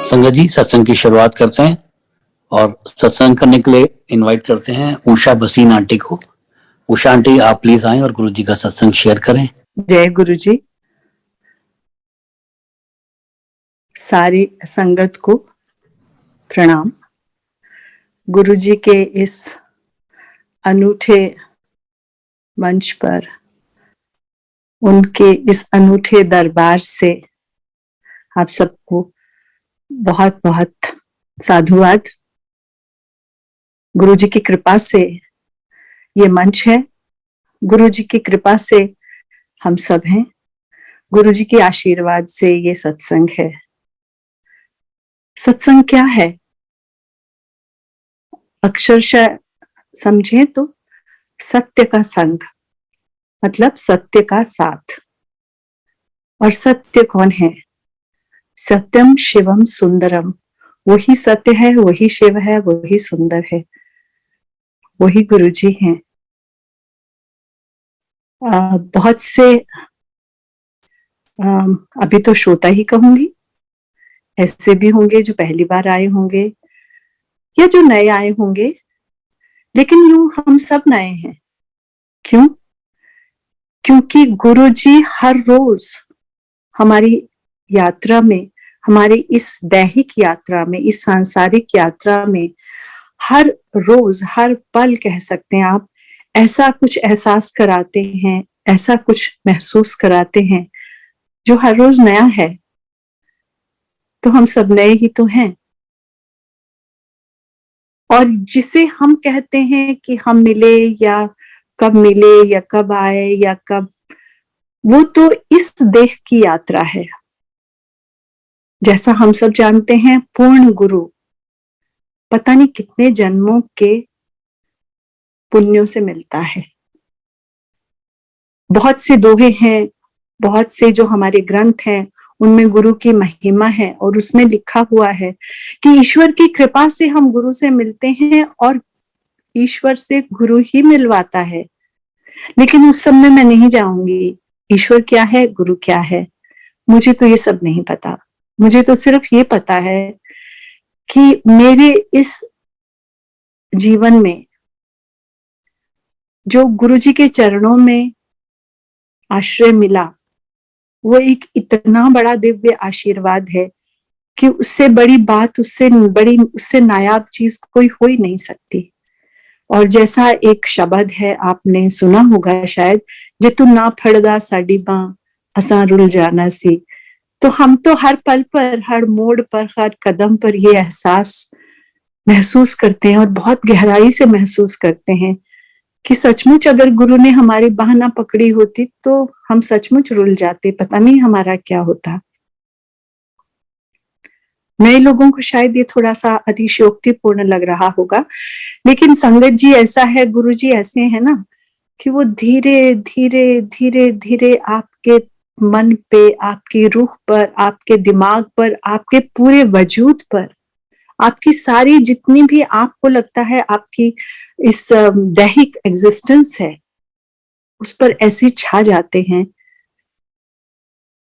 संगत जी, सत्संग की शुरुआत करते हैं और सत्संग करने के लिए इनवाइट करते हैं उषा बसीन आंटी को। उषा आंटी, आप प्लीज आएं और गुरु जी का सत्संग शेयर करें। जय गुरु जी। सारी संगत को प्रणाम। गुरु जी के इस अनूठे मंच पर, उनके इस अनूठे दरबार से आप सबको बहुत बहुत साधुवाद। गुरु जी की कृपा से ये मंच है, गुरु जी की कृपा से हम सब हैं, गुरु जी के आशीर्वाद से ये सत्संग है। सत्संग क्या है? अक्षरशः समझें तो सत्य का संग, मतलब सत्य का साथ। और सत्य कौन है? सत्यम शिवम सुंदरम। वही सत्य है, वही शिव है, वही सुंदर है, वही गुरु जी हैं। बहुत से अभी तो श्रोता ही कहूंगी, ऐसे भी होंगे जो पहली बार आए होंगे या जो नए आए होंगे, लेकिन यूं हम सब नए हैं। क्यों? क्योंकि गुरु जी हर रोज हमारी यात्रा में, हमारी इस दैहिक यात्रा में, इस सांसारिक यात्रा में हर रोज, हर पल कह सकते हैं आप, ऐसा कुछ एहसास कराते हैं, ऐसा कुछ महसूस कराते हैं जो हर रोज नया है। तो हम सब नए ही तो हैं। और जिसे हम कहते हैं कि हम मिले या कब मिले या कब आए या कब, वो तो इस देह की यात्रा है। जैसा हम सब जानते हैं, पूर्ण गुरु पता नहीं कितने जन्मों के पुण्यों से मिलता है। बहुत से दोहे हैं, बहुत से जो हमारे ग्रंथ हैं, उनमें गुरु की महिमा है और उसमें लिखा हुआ है कि ईश्वर की कृपा से हम गुरु से मिलते हैं और ईश्वर से गुरु ही मिलवाता है। लेकिन उस सब में मैं नहीं जाऊंगी। ईश्वर क्या है, गुरु क्या है, मुझे तो ये सब नहीं पता। मुझे तो सिर्फ ये पता है कि मेरे इस जीवन में जो गुरु जी के चरणों में आश्रय मिला, वो एक इतना बड़ा दिव्य आशीर्वाद है कि उससे बड़ी बात, उससे बड़ी, उससे नायाब चीज कोई हो ही नहीं सकती। और जैसा एक शब्द है, आपने सुना होगा शायद, जे तू ना फड़दा साडी बां असा रुल जाना सी। तो हम तो हर पल पर, हर मोड़ पर, हर कदम पर ये एहसास महसूस करते हैं और बहुत गहराई से महसूस करते हैं कि सचमुच अगर गुरु ने हमारी बाह ना पकड़ी होती तो हम सचमुच रुल जाते, पता नहीं हमारा क्या होता। नए लोगों को शायद ये थोड़ा सा अतिशयोक्तिपूर्ण लग रहा होगा, लेकिन संगत जी ऐसा है, गुरु जी ऐसे है ना कि वो धीरे धीरे धीरे धीरे आपके मन पे, आपकी रूह पर, आपके दिमाग पर, आपके पूरे वजूद पर, आपकी सारी जितनी भी आपको लगता है आपकी इस दैहिक एग्जिस्टेंस है, उस पर ऐसे छा जाते हैं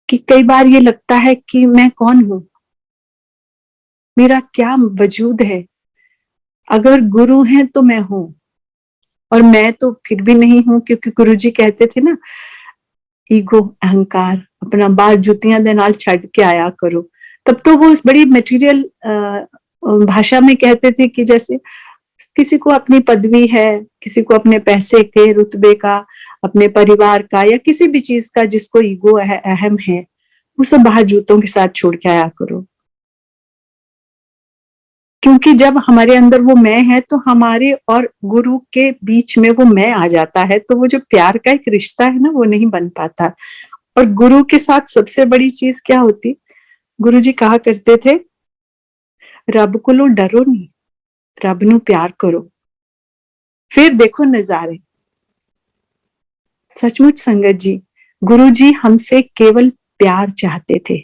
कि कई बार ये लगता है कि मैं कौन हूं, मेरा क्या वजूद है। अगर गुरु है तो मैं हूं, और मैं तो फिर भी नहीं हूं, क्योंकि गुरु जी कहते थे ना, ईगो, अहंकार अपना बार जुतियां दे नाल छड़ के आया करो। तब तो वो बड़ी मटेरियल भाषा में कहते थे कि जैसे किसी को अपनी पदवी है, किसी को अपने पैसे के, रुतबे का, अपने परिवार का, या किसी भी चीज का जिसको ईगो है, अहम है, वो सब बाहर जूतों के साथ छोड़ के आया करो। क्योंकि जब हमारे अंदर वो मैं है तो हमारे और गुरु के बीच में वो मैं आ जाता है, तो वो जो प्यार का एक रिश्ता है ना, वो नहीं बन पाता। और गुरु के साथ सबसे बड़ी चीज क्या होती, गुरु जी कहा करते थे, रब कोलों डरो नहीं, रब नू प्यार करो, फिर देखो नजारे। सचमुच संगत जी, गुरु जी हमसे केवल प्यार चाहते थे,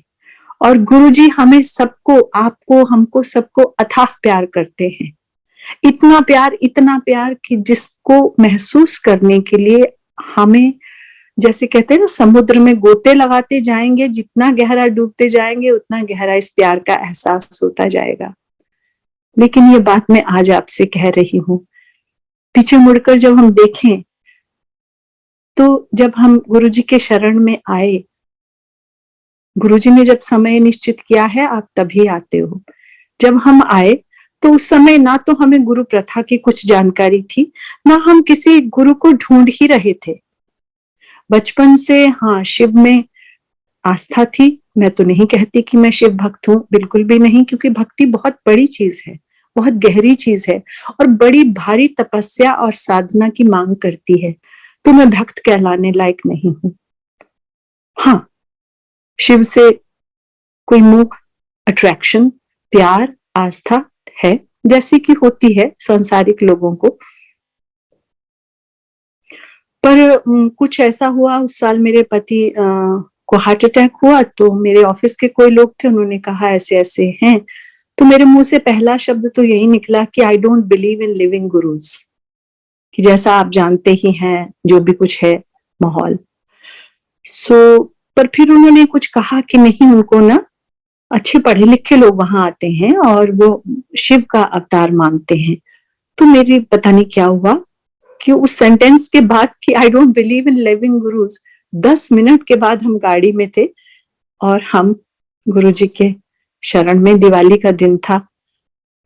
और गुरु जी हमें सबको, आपको, हमको, सबको अथाह प्यार करते हैं। इतना प्यार कि जिसको महसूस करने के लिए हमें जैसे कहते हैं ना, समुद्र में गोते लगाते जाएंगे, जितना गहरा डूबते जाएंगे उतना गहरा इस प्यार का एहसास होता जाएगा। लेकिन ये बात मैं आज आपसे कह रही हूं, पीछे मुड़कर जब हम देखें तो जब हम गुरुजी के शरण में आए, गुरुजी ने जब समय निश्चित किया है आप तभी आते हो, जब हम आए तो उस समय ना तो हमें गुरु प्रथा की कुछ जानकारी थी, ना हम किसी गुरु को ढूंढ ही रहे थे। बचपन से हाँ, शिव में आस्था थी। मैं तो नहीं कहती कि मैं शिव भक्त हूं, बिल्कुल भी नहीं, क्योंकि भक्ति बहुत बड़ी चीज है, बहुत गहरी चीज है और बड़ी भारी तपस्या और साधना की मांग करती है। तो मैं भक्त कहलाने लायक नहीं हूं। हाँ, शिव से कोई मोह, अट्रैक्शन, प्यार, आस्था है, जैसी कि होती है सांसारिक लोगों को। पर कुछ ऐसा हुआ, उस साल मेरे पति को हार्ट अटैक हुआ, तो मेरे ऑफिस के कोई लोग थे, उन्होंने कहा ऐसे ऐसे हैं, तो मेरे मुंह से पहला शब्द तो यही निकला कि I don't believe in living gurus, कि जैसा आप जानते ही हैं जो भी कुछ है माहौल। पर फिर उन्होंने कुछ कहा कि नहीं, उनको ना अच्छे पढ़े लिखे लोग वहां आते हैं और वो शिव का अवतार मानते हैं। तो मेरी पता नहीं क्या हुआ कि उस सेंटेंस के बाद कि I don't believe in living gurus, 10 minute के बाद हम गाड़ी में थे और हम गुरुजी के शरण में, दिवाली का दिन था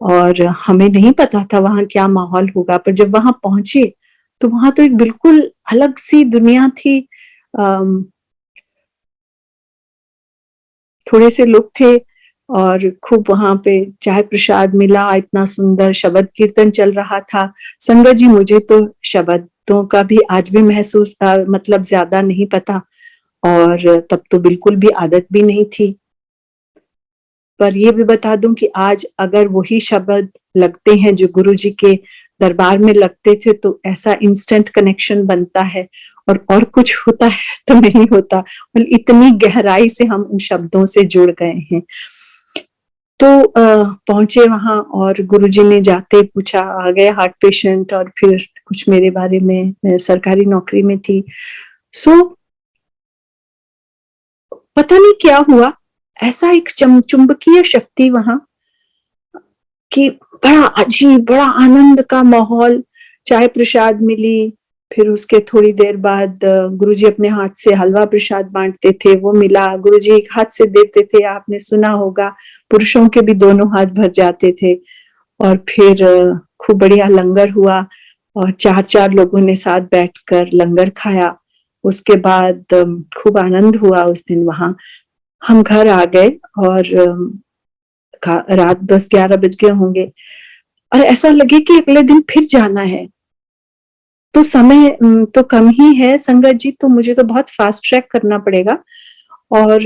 और हमें नहीं पता था वहां क्या माहौल होगा। पर जब वहां पहुंचे तो वहां तो एक बिल्कुल अलग सी दुनिया थी। थोड़े से लोग थे और खूब वहां पे चाय प्रसाद मिला, इतना सुंदर शब्द कीर्तन चल रहा था। संगत जी, मुझे तो शब्दों का भी आज भी महसूस मतलब ज्यादा नहीं पता, और तब तो बिल्कुल भी आदत भी नहीं थी। पर ये भी बता दूं कि आज अगर वही शब्द लगते हैं जो गुरुजी के दरबार में लगते थे तो ऐसा इंस्टेंट कनेक्शन बनता है, और कुछ होता है तो नहीं होता, मतलब इतनी गहराई से हम उन शब्दों से जुड़ गए हैं। तो पहुंचे वहां और गुरुजी ने जाते पूछा, आ गए हार्ट पेशेंट, और फिर कुछ मेरे बारे में, मैं सरकारी नौकरी में थी। पता नहीं क्या हुआ, ऐसा एक चुंबकीय शक्ति वहां कि बड़ा अजीब, बड़ा आनंद का माहौल। चाय प्रसाद मिली, फिर उसके थोड़ी देर बाद गुरुजी अपने हाथ से हलवा प्रसाद बांटते थे, वो मिला। गुरुजी एक हाथ से देते थे, आपने सुना होगा, पुरुषों के भी दोनों हाथ भर जाते थे। और फिर खूब बढ़िया लंगर हुआ और 4-4 लोगों ने साथ बैठकर लंगर खाया। उसके बाद खूब आनंद हुआ उस दिन वहां। हम घर आ गए और रात 10-11 बज गए होंगे और ऐसा लगे कि अगले दिन फिर जाना है। तो समय तो कम ही है संगत जी, तो मुझे तो बहुत फास्ट ट्रैक करना पड़ेगा। और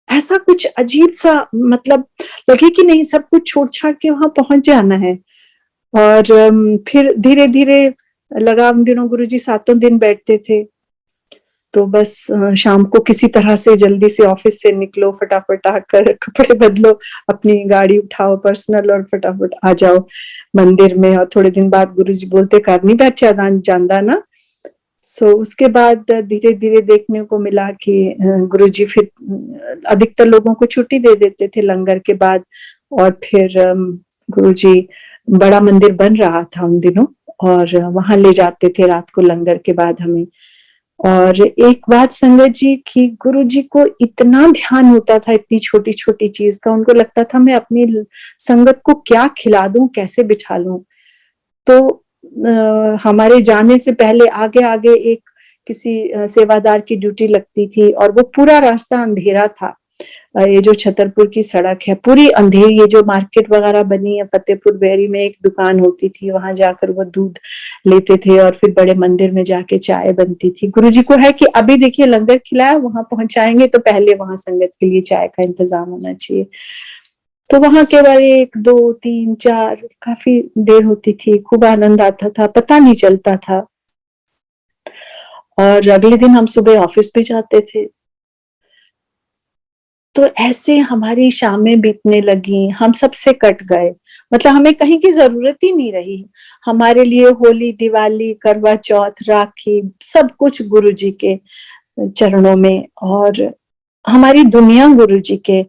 ऐसा कुछ अजीब सा, मतलब लगे कि नहीं, सब कुछ छोड़ छाड़ के वहां पहुंच जाना है। और फिर धीरे धीरे लगा, उन दिनों गुरुजी 7 दिन बैठते थे, तो बस शाम को किसी तरह से जल्दी से ऑफिस से निकलो, फटाफट आकर कपड़े बदलो, अपनी गाड़ी उठाओ पर्सनल और फटाफट आ जाओ मंदिर में। और थोड़े दिन बाद गुरुजी बोलते, कर नहीं बैठा जानदा ना। उसके बाद धीरे धीरे देखने को मिला कि गुरुजी फिर अधिकतर लोगों को छुट्टी दे देते थे लंगर के बाद। और फिर गुरुजी, बड़ा मंदिर बन रहा था उन दिनों, और वहां ले जाते थे रात को लंगर के बाद हमें। और एक बात संगत जी की, गुरुजी को इतना ध्यान होता था इतनी छोटी छोटी चीज का, उनको लगता था मैं अपनी संगत को क्या खिला दूं, कैसे बिठा लूं। तो हमारे जाने से पहले आगे आगे एक किसी सेवादार की ड्यूटी लगती थी और वो पूरा रास्ता अंधेरा था। ये जो छतरपुर की सड़क है पूरी अंधेरी, ये जो मार्केट वगैरह बनी है फतेहपुर बेरी में, एक दुकान होती थी, वहां जाकर वो दूध लेते थे और फिर बड़े मंदिर में जाके चाय बनती थी। गुरुजी को है कि अभी देखिए लंगर खिलाया, वहां पहुंचाएंगे तो पहले वहां संगत के लिए चाय का इंतजाम होना चाहिए। तो वहां केवल 1, 2, 3, 4 काफी देर होती थी, खूब आनंद आता था, पता नहीं चलता था। और अगले दिन हम सुबह ऑफिस भी जाते थे। तो ऐसे हमारी शामें बीतने लगी, हम सबसे कट गए, मतलब हमें कहीं की जरूरत ही नहीं रही। हमारे लिए होली, दिवाली, करवा चौथ, राखी, सब कुछ गुरुजी के चरणों में, और हमारी दुनिया गुरुजी के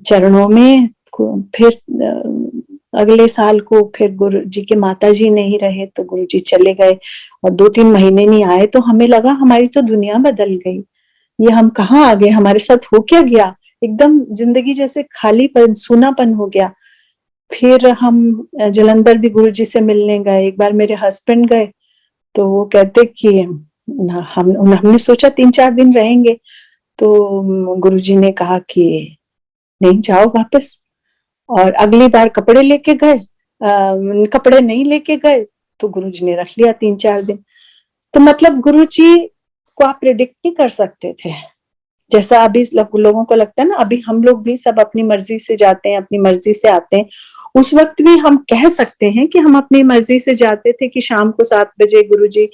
चरणों में। फिर अगले साल को फिर गुरुजी के माता जी नहीं रहे तो गुरुजी चले गए, और 2-3 महीने नहीं आए, तो हमें लगा हमारी तो दुनिया बदल गई, ये हम कहाँ आ गए, हमारे साथ हो क्या गया, एकदम जिंदगी जैसे खालीपन, सूनापन हो गया। फिर हम जलंधर भी गुरुजी से मिलने गए, एक बार मेरे हस्बैंड गए, तो वो कहते कि हमने सोचा 3-4 दिन रहेंगे, तो गुरुजी ने कहा कि नहीं, जाओ वापस। और अगली बार कपड़े लेके गए, कपड़े नहीं लेके गए, तो गुरुजी ने रख लिया 3-4 दिन। तो मतलब गुरुजी को आप प्रिडिक्ट नहीं कर सकते थे, जैसा अभी लोगों को लगता है ना, अभी हम लोग भी सब अपनी मर्जी से जाते हैं, अपनी मर्जी से आते हैं। उस वक्त भी हम कह सकते हैं कि हम अपनी मर्जी से जाते थे, कि शाम को 7 बजे गुरुजी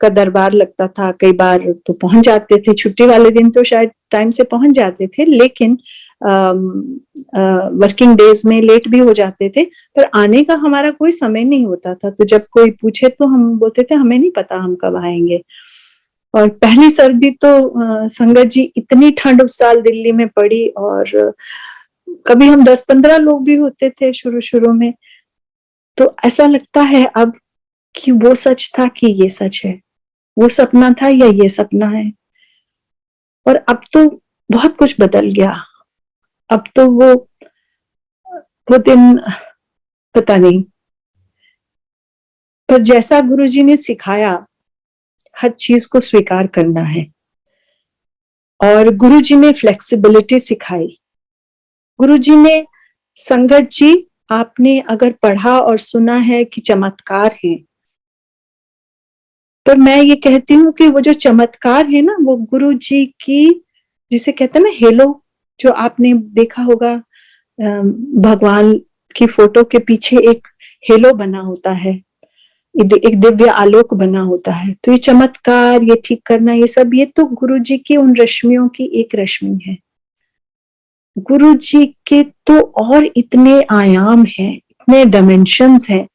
का दरबार लगता था, कई बार तो पहुंच जाते थे, छुट्टी वाले दिन तो शायद टाइम से पहुंच जाते थे, लेकिन वर्किंग डेज में लेट भी हो जाते थे। पर आने का हमारा कोई समय नहीं होता था, तो जब कोई पूछे तो हम बोलते थे हमें नहीं पता हम कब आएंगे। और पहली सर्दी तो संगत जी, इतनी ठंड उस साल दिल्ली में पड़ी, और कभी हम 10-15 लोग भी होते थे शुरू शुरू में। तो ऐसा लगता है अब कि वो सच था कि ये सच है, वो सपना था या ये सपना है। और अब तो बहुत कुछ बदल गया, अब तो वो दिन पता नहीं। पर जैसा गुरुजी ने सिखाया, हर चीज को स्वीकार करना है, और गुरुजी ने फ्लेक्सिबिलिटी सिखाई। गुरुजी ने, संगत जी, आपने अगर पढ़ा और सुना है कि चमत्कार है, पर मैं ये कहती हूँ कि वो जो चमत्कार है ना, वो गुरुजी की, जिसे कहते हैं ना हेलो, जो आपने देखा होगा भगवान की फोटो के पीछे एक हेलो बना होता है, एक दिव्य आलोक बना होता है। तो ये चमत्कार, ये ठीक करना, ये सब, ये तो गुरुजी की उन रश्मियों की एक रश्मि है। गुरुजी के तो और इतने आयाम हैं, इतने डायमेंशंस हैं,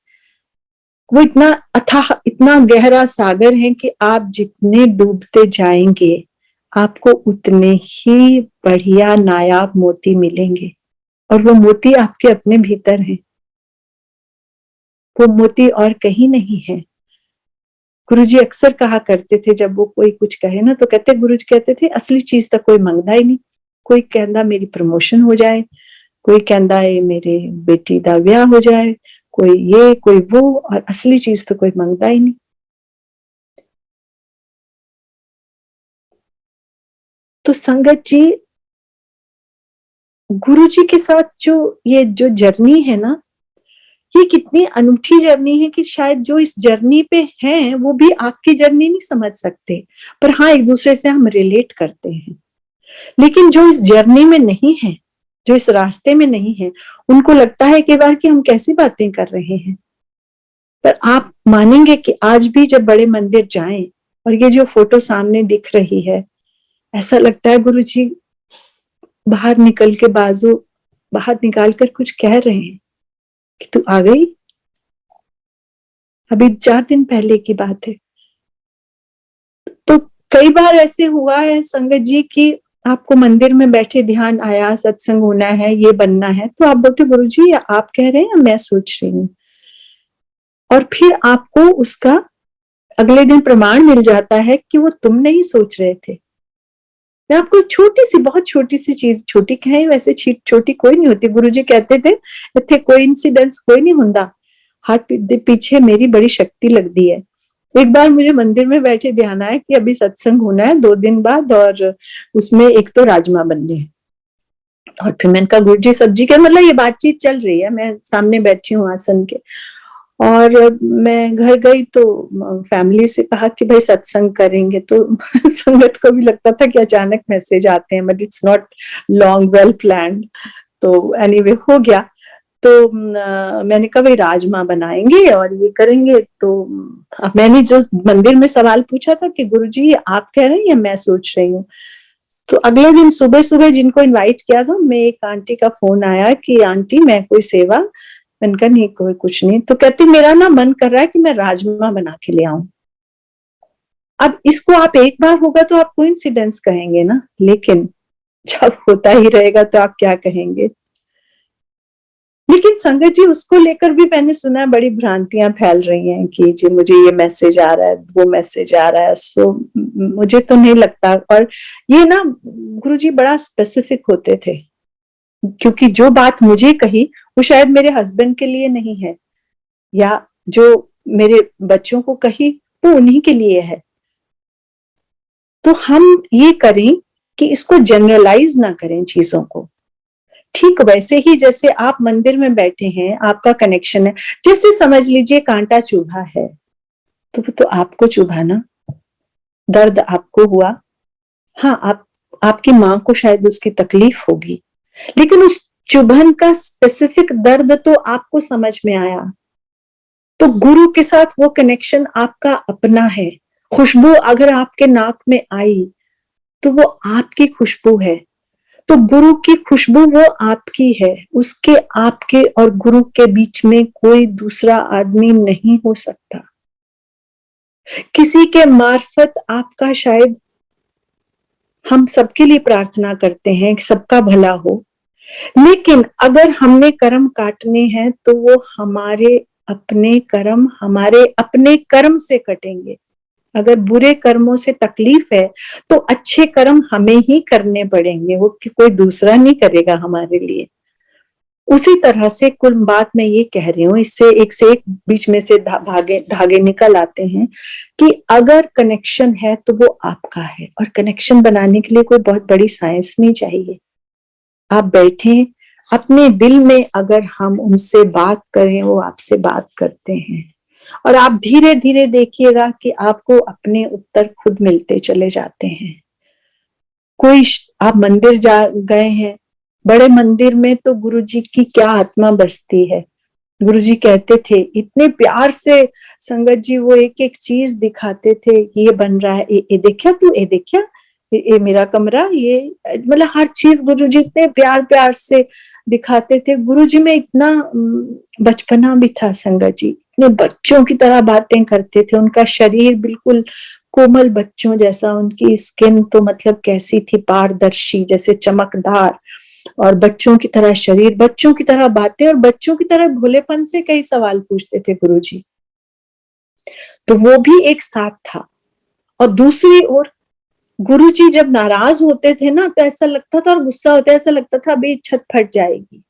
वो इतना अथाह, इतना गहरा सागर है कि आप जितने डूबते जाएंगे, आपको उतने ही बढ़िया नायाब मोती मिलेंगे, और वो मोती आपके अपने भीतर हैं, वो मोती और कहीं नहीं है। गुरुजी अक्सर कहा करते थे, जब वो कोई कुछ कहे ना, तो कहते, गुरुजी कहते थे, असली चीज तो कोई मंगदा ही नहीं। कोई कहता मेरी प्रमोशन हो जाए, कोई कहता है मेरे बेटी दा ब्याह हो जाए, कोई ये कोई वो, और असली चीज तो कोई मंगता ही नहीं। तो संगत जी, गुरुजी के साथ ये जो जर्नी है ना, ये कितनी अनूठी जर्नी है कि शायद जो इस जर्नी पे हैं वो भी आपकी जर्नी नहीं समझ सकते, पर हाँ, एक दूसरे से हम रिलेट करते हैं। लेकिन जो इस जर्नी में नहीं है, जो इस रास्ते में नहीं है, उनको लगता है कई बार कि हम कैसी बातें कर रहे हैं। पर आप मानेंगे कि आज भी जब बड़े मंदिर जाएं और ये जो फोटो सामने दिख रही है, ऐसा लगता है गुरुजी बाहर निकल के बाजू बाहर निकाल कर कुछ कह रहे हैं कि तू आ गई। अभी 4 दिन पहले की बात है। तो कई बार ऐसे हुआ है संगत जी कि आपको मंदिर में बैठे ध्यान आया, सत्संग होना है, ये बनना है, तो आप बोलते गुरुजी आप कह रहे हैं या मैं सोच रही हूँ, और फिर आपको उसका अगले दिन प्रमाण मिल जाता है कि वो तुम नहीं सोच रहे थे। मैं आपको छोटी सी, बहुत छोटी सी चीज, छोटी कहे वैसे छोटी कोई नहीं होती। गुरुजी कहते थे इतने कोइंसिडेंस कोई नहीं हुंदा, हाथ पीछे मेरी बड़ी शक्ति लगती है। एक बार मुझे मंदिर में बैठे ध्यान आया कि अभी सत्संग होना है 2 दिन बाद, और उसमें एक तो राजमा बनने हैं। और फिर मैंने कहा गुरुजी सब्जी क्या, मतलब ये बातचीत चल रही है, मैं सामने बैठी हूँ आसन के, और मैं घर गई तो फैमिली से कहा कि भाई सत्संग करेंगे, तो संगत को भी लगता था कि अचानक मैसेज आते हैं, but it's not long well planned. तो एनीवे हो गया। तो मैंने कहा भाई राजमा बनाएंगे और ये करेंगे। तो मैंने जो मंदिर में सवाल पूछा था कि गुरुजी आप कह रहे हैं या मैं सोच रही हूँ, तो अगले दिन सुबह सुबह जिनको इनवाइट किया था, मैं एक आंटी का फोन आया कि आंटी मैं कोई सेवा, मैंने कहा नहीं कोई कुछ नहीं। तो कहती मेरा ना मन कर रहा है कि मैं राजमा बना के ले आऊं। अब इसको आप एक बार होगा तो आप कोइंसिडेंस कहेंगे ना, लेकिन जब होता ही रहेगा तो आप क्या कहेंगे। लेकिन संगत जी उसको लेकर भी मैंने सुना है बड़ी भ्रांतियां फैल रही हैं कि जी मुझे ये मैसेज आ रहा है, वो मैसेज आ रहा है। सो मुझे तो नहीं लगता। और ये ना गुरुजी बड़ा स्पेसिफिक होते थे, क्योंकि जो बात मुझे कही वो शायद मेरे हस्बैंड के लिए नहीं है, या जो मेरे बच्चों को कही वो उन्हीं के लिए है। तो हम ये करें कि इसको जनरलाइज ना करें चीजों को। ठीक वैसे ही जैसे आप मंदिर में बैठे हैं, आपका कनेक्शन है, जैसे समझ लीजिए कांटा चुभा है तो वो तो आपको चुभा ना, दर्द आपको हुआ। हाँ, आपकी माँ को शायद उसकी तकलीफ होगी, लेकिन उस चुभन का स्पेसिफिक दर्द तो आपको समझ में आया। तो गुरु के साथ वो कनेक्शन आपका अपना है। खुशबू अगर आपके नाक में आई तो वो आपकी खुशबू है। तो गुरु की खुशबू वो आपकी है, उसके आपके और गुरु के बीच में कोई दूसरा आदमी नहीं हो सकता। किसी के मार्फत आपका शायद, हम सबके लिए प्रार्थना करते हैं कि सबका भला हो, लेकिन अगर हमने कर्म काटने हैं तो वो हमारे अपने कर्म से कटेंगे। अगर बुरे कर्मों से तकलीफ है तो अच्छे कर्म हमें ही करने पड़ेंगे, वो कोई दूसरा नहीं करेगा हमारे लिए। उसी तरह से कुल बात मैं ये कह रही हूँ, इससे एक से एक बीच में से धागे निकल आते हैं कि अगर कनेक्शन है तो वो आपका है। और कनेक्शन बनाने के लिए कोई बहुत बड़ी साइंस नहीं चाहिए। आप बैठे अपने दिल में, अगर हम उनसे बात करें वो आपसे बात करते हैं, और आप धीरे धीरे देखिएगा कि आपको अपने उत्तर खुद मिलते चले जाते हैं। आप मंदिर जा गए हैं, बड़े मंदिर में तो गुरुजी की क्या आत्मा बसती है। गुरुजी कहते थे इतने प्यार से, संगत जी वो एक एक चीज दिखाते थे, ये बन रहा है, ये देखिया तू, ये देखिया, ये मेरा कमरा, ये मतलब हर चीज गुरुजी इतने प्यार प्यार से दिखाते थे। गुरुजी में इतना बचपना भी था संगत जी, इतने बच्चों की तरह बातें करते थे। उनका शरीर बिल्कुल कोमल बच्चों जैसा, उनकी स्किन तो मतलब कैसी थी, पारदर्शी जैसे चमकदार, और बच्चों की तरह शरीर, बच्चों की तरह बातें, और बच्चों की तरह भोलेपन से कई सवाल पूछते थे गुरुजी। तो वो भी एक साथ था। और दूसरी ओर गुरुजी जब नाराज होते थे ना तो ऐसा लगता था, और गुस्सा होता ऐसा लगता था अभी छत फट जाएगी।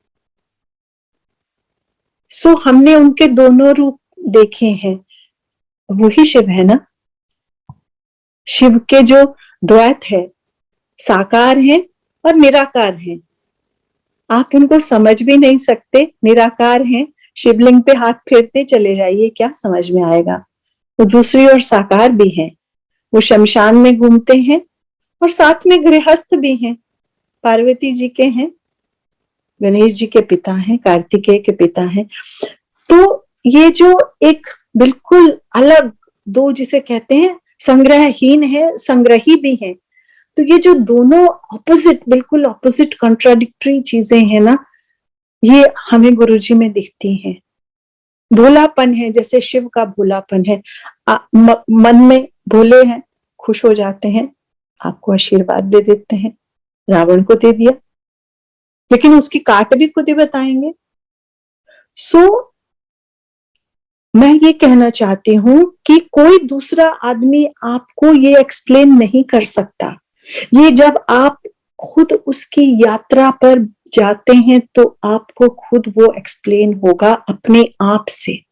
सो हमने उनके दोनों रूप देखे हैं। वही शिव है ना। शिव के जो द्वैत है, साकार है और निराकार है। आप उनको समझ भी नहीं सकते। निराकार हैं, शिवलिंग पे हाथ फेरते चले जाइए, क्या समझ में आएगा। वो दूसरी ओर साकार भी हैं, वो शमशान में घूमते हैं और साथ में गृहस्थ भी हैं। पार्वती जी के हैं, गणेश जी के पिता हैं, कार्तिकेय के पिता हैं। तो ये जो एक बिल्कुल अलग दो जिसे कहते हैं, संग्रहहीन है, संग्रही भी है। तो ये जो दोनों ऑपोजिट, बिल्कुल ऑपोजिट कॉन्ट्राडिक्टरी चीजें हैं ना, ये हमें गुरुजी में दिखती हैं। भोलापन है, जैसे शिव का भोलापन है, मन में भोले हैं, खुश हो जाते हैं, आपको आशीर्वाद दे देते हैं। रावण को दे दिया, लेकिन उसकी काट भी खुद ही बताएंगे। सो मैं ये कहना चाहती हूं कि कोई दूसरा आदमी आपको ये एक्सप्लेन नहीं कर सकता। ये जब आप खुद उसकी यात्रा पर जाते हैं तो आपको खुद वो एक्सप्लेन होगा अपने आप से,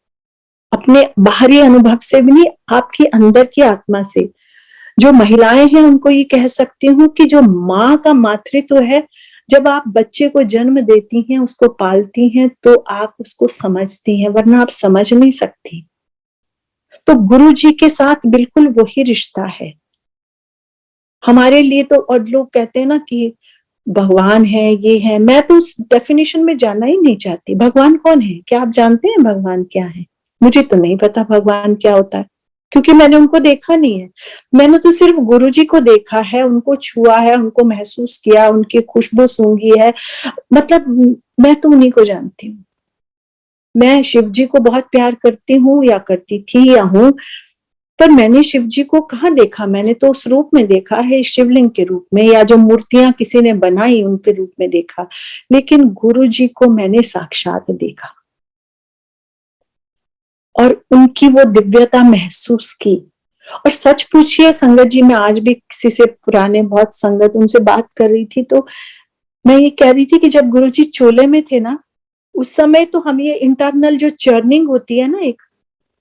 अपने बाहरी अनुभव से भी नहीं, आपकी अंदर की आत्मा से। जो महिलाएं हैं उनको ये कह सकती हूँ कि जो माँ का मातृत्व है, जब आप बच्चे को जन्म देती हैं, उसको पालती हैं, तो आप उसको समझती हैं, वरना आप समझ नहीं सकती। तो गुरु जी के साथ बिल्कुल वही रिश्ता है हमारे लिए। तो और लोग कहते हैं ना कि भगवान है, ये है, मैं तो उस डेफिनेशन में जाना ही नहीं चाहती। भगवान कौन है? क्या आप जानते हैं भगवान क्या है? मुझे तो नहीं पता भगवान क्या होता है। क्योंकि मैंने उनको देखा नहीं है। मैंने तो सिर्फ गुरुजी को देखा है, उनको छुआ है, उनको महसूस किया, उनकी खुशबू सूंघी है। मतलब मैं तो उन्हीं को जानती हूँ। मैं शिव जी को बहुत प्यार करती हूँ, या करती थी, या हूँ, पर मैंने शिव जी को कहाँ देखा? मैंने तो उस रूप में देखा है, शिवलिंग के रूप में, या जो मूर्तियां किसी ने बनाई उनके रूप में देखा, लेकिन गुरु जी को मैंने साक्षात देखा और उनकी वो दिव्यता महसूस की। और सच पूछिए संगत जी, मैं आज भी किसी से पुराने बहुत संगत उनसे बात कर रही थी, तो मैं ये कह रही थी कि जब गुरु जी चोले में थे ना, उस समय तो हम ये इंटरनल जो चर्निंग होती है ना, एक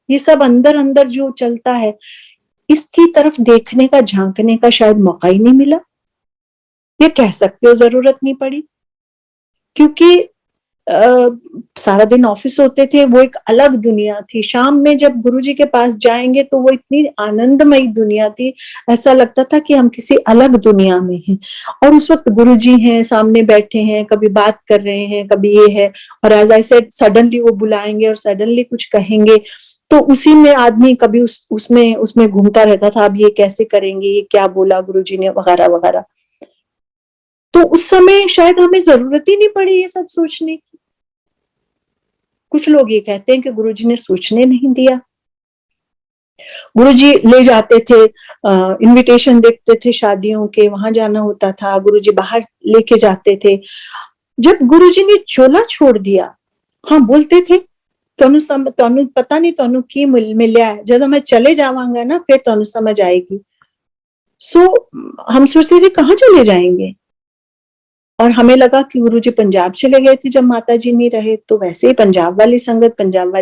ये सब अंदर अंदर जो चलता है, इसकी तरफ देखने का, झांकने का शायद मौका ही नहीं मिला। ये कह सकते हो जरूरत नहीं पड़ी, क्योंकि सारा दिन ऑफिस होते थे, वो एक अलग दुनिया थी। शाम में जब गुरुजी के पास जाएंगे तो वो इतनी आनंदमयी दुनिया थी, ऐसा लगता था कि हम किसी अलग दुनिया में हैं। और उस वक्त गुरुजी हैं, सामने बैठे हैं, कभी बात कर रहे हैं, कभी ये है, और एज आई सेड सडनली वो बुलाएंगे और सडनली कुछ कहेंगे, तो उसी में आदमी कभी उसमें उसमें घूमता रहता था, अब ये कैसे करेंगे, ये क्या बोला गुरुजी ने, वगैरह वगैरह। तो उस समय शायद हमें जरूरत ही नहीं पड़ी ये सब सोचने की। कुछ लोग ये कहते हैं कि गुरुजी ने सोचने नहीं दिया। गुरुजी ले जाते थे, इनविटेशन देखते थे शादियों के, वहां जाना होता था, गुरुजी बाहर लेके जाते थे। जब गुरुजी ने चोला छोड़ दिया, हाँ बोलते थे ਤੁਹਾਨੂੰ पता नहीं ਤੁਹਾਨੂੰ की मिलिया है, जब मैं चले जावांगा ना फिर ਤੁਹਾਨੂੰ समझ आएगी। सो हम सोचते थे कहाँ चले जाएंगे, और हमें लगा कि गुरुजी पंजाब चले गए थे जब माता जी नहीं रहे, तो वैसे ही पंजाब वाली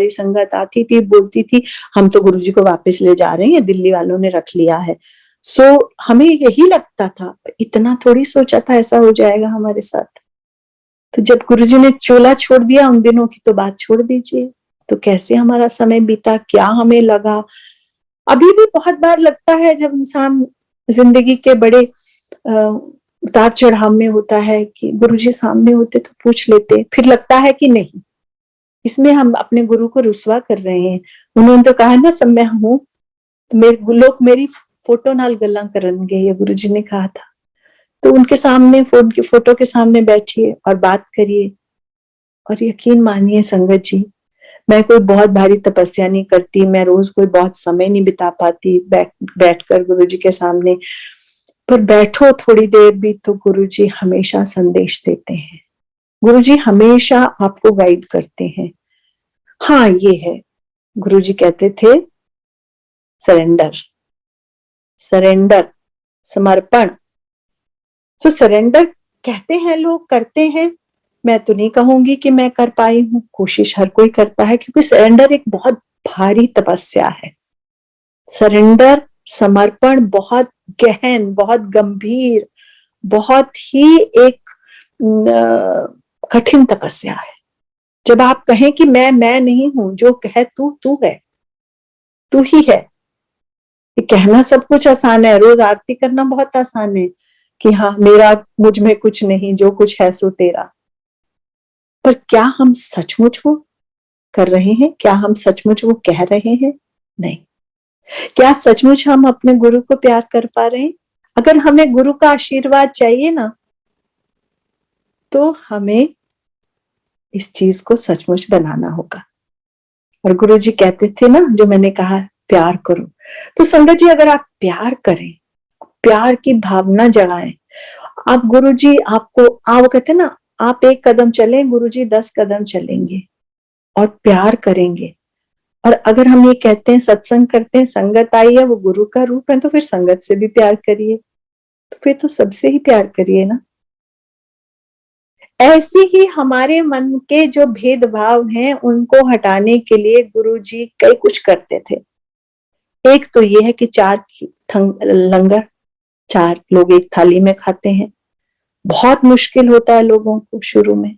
संगत आती थी, बोलती थी हम तो गुरुजी को वापस ले जा रहे हैं, दिल्ली वालों ने रख लिया है। सो हमें यही लगता था, इतना थोड़ी सोचा था ऐसा हो जाएगा हमारे साथ। तो जब गुरुजी ने चोला छोड़ दिया, उन दिनों की तो बात छोड़ दीजिए, तो कैसे हमारा समय बीता, क्या हमें लगा। अभी भी बहुत बार लगता है जब इंसान जिंदगी के बड़े उतार चढ़ाव में होता है कि गुरुजी सामने होते तो पूछ लेते, फिर लगता है कि नहीं, इसमें हम अपने गुरु को रुसवा कर रहे हैं। उन्होंने तो कहा ना, सब मैं हूं, लोग मेरी फोटो नाल गल्लां करनगे, ये गुरुजी ने कहा था। तो उनके सामने, फोटो के सामने बैठिए और बात करिए। और यकीन मानिए संगत जी, मैं कोई बहुत भारी तपस्या नहीं करती, मैं रोज कोई बहुत समय नहीं बिता पाती बैठकर गुरुजी के सामने, पर बैठो थोड़ी देर भी तो गुरुजी हमेशा संदेश देते हैं, गुरुजी हमेशा आपको गाइड करते हैं। हाँ ये है, गुरुजी कहते थे सरेंडर, सरेंडर, समर्पण। सो सरेंडर कहते हैं लोग, करते हैं, मैं तो नहीं कहूंगी कि मैं कर पाई हूं, कोशिश हर कोई करता है, क्योंकि सरेंडर एक बहुत भारी तपस्या है। सरेंडर, समर्पण बहुत गहन, बहुत गंभीर, बहुत ही एक कठिन तपस्या है। जब आप कहें कि मैं नहीं हूं, जो कहे तू है, तू ही है। ये कहना सब कुछ आसान है, रोज आरती करना बहुत आसान है कि हाँ मेरा, मुझ में कुछ नहीं, जो कुछ है सो तेरा। पर क्या हम सचमुच वो कर रहे हैं? क्या हम सचमुच वो कह रहे हैं? नहीं। क्या सचमुच हम अपने गुरु को प्यार कर पा रहे हैं? अगर हमें गुरु का आशीर्वाद चाहिए ना, तो हमें इस चीज को सचमुच बनाना होगा। और गुरु जी कहते थे ना, जो मैंने कहा प्यार करो, तो संगत जी अगर आप प्यार करें, प्यार की भावना जगाएं, आप गुरु जी आपको, आप कहते ना, आप एक कदम चलें, गुरु जी 10 कदम चलेंगे और प्यार करेंगे। और अगर हम ये कहते हैं, सत्संग करते हैं, संगत आई है, वो गुरु का रूप है, तो फिर संगत से भी प्यार करिए, तो फिर तो सबसे ही प्यार करिए ना। ऐसे ही हमारे मन के जो भेदभाव हैं, उनको हटाने के लिए गुरुजी कई कुछ करते थे। एक तो ये है कि 4 लंगर, 4 लोग एक थाली में खाते हैं। बहुत मुश्किल होता है लोगों को, शुरू में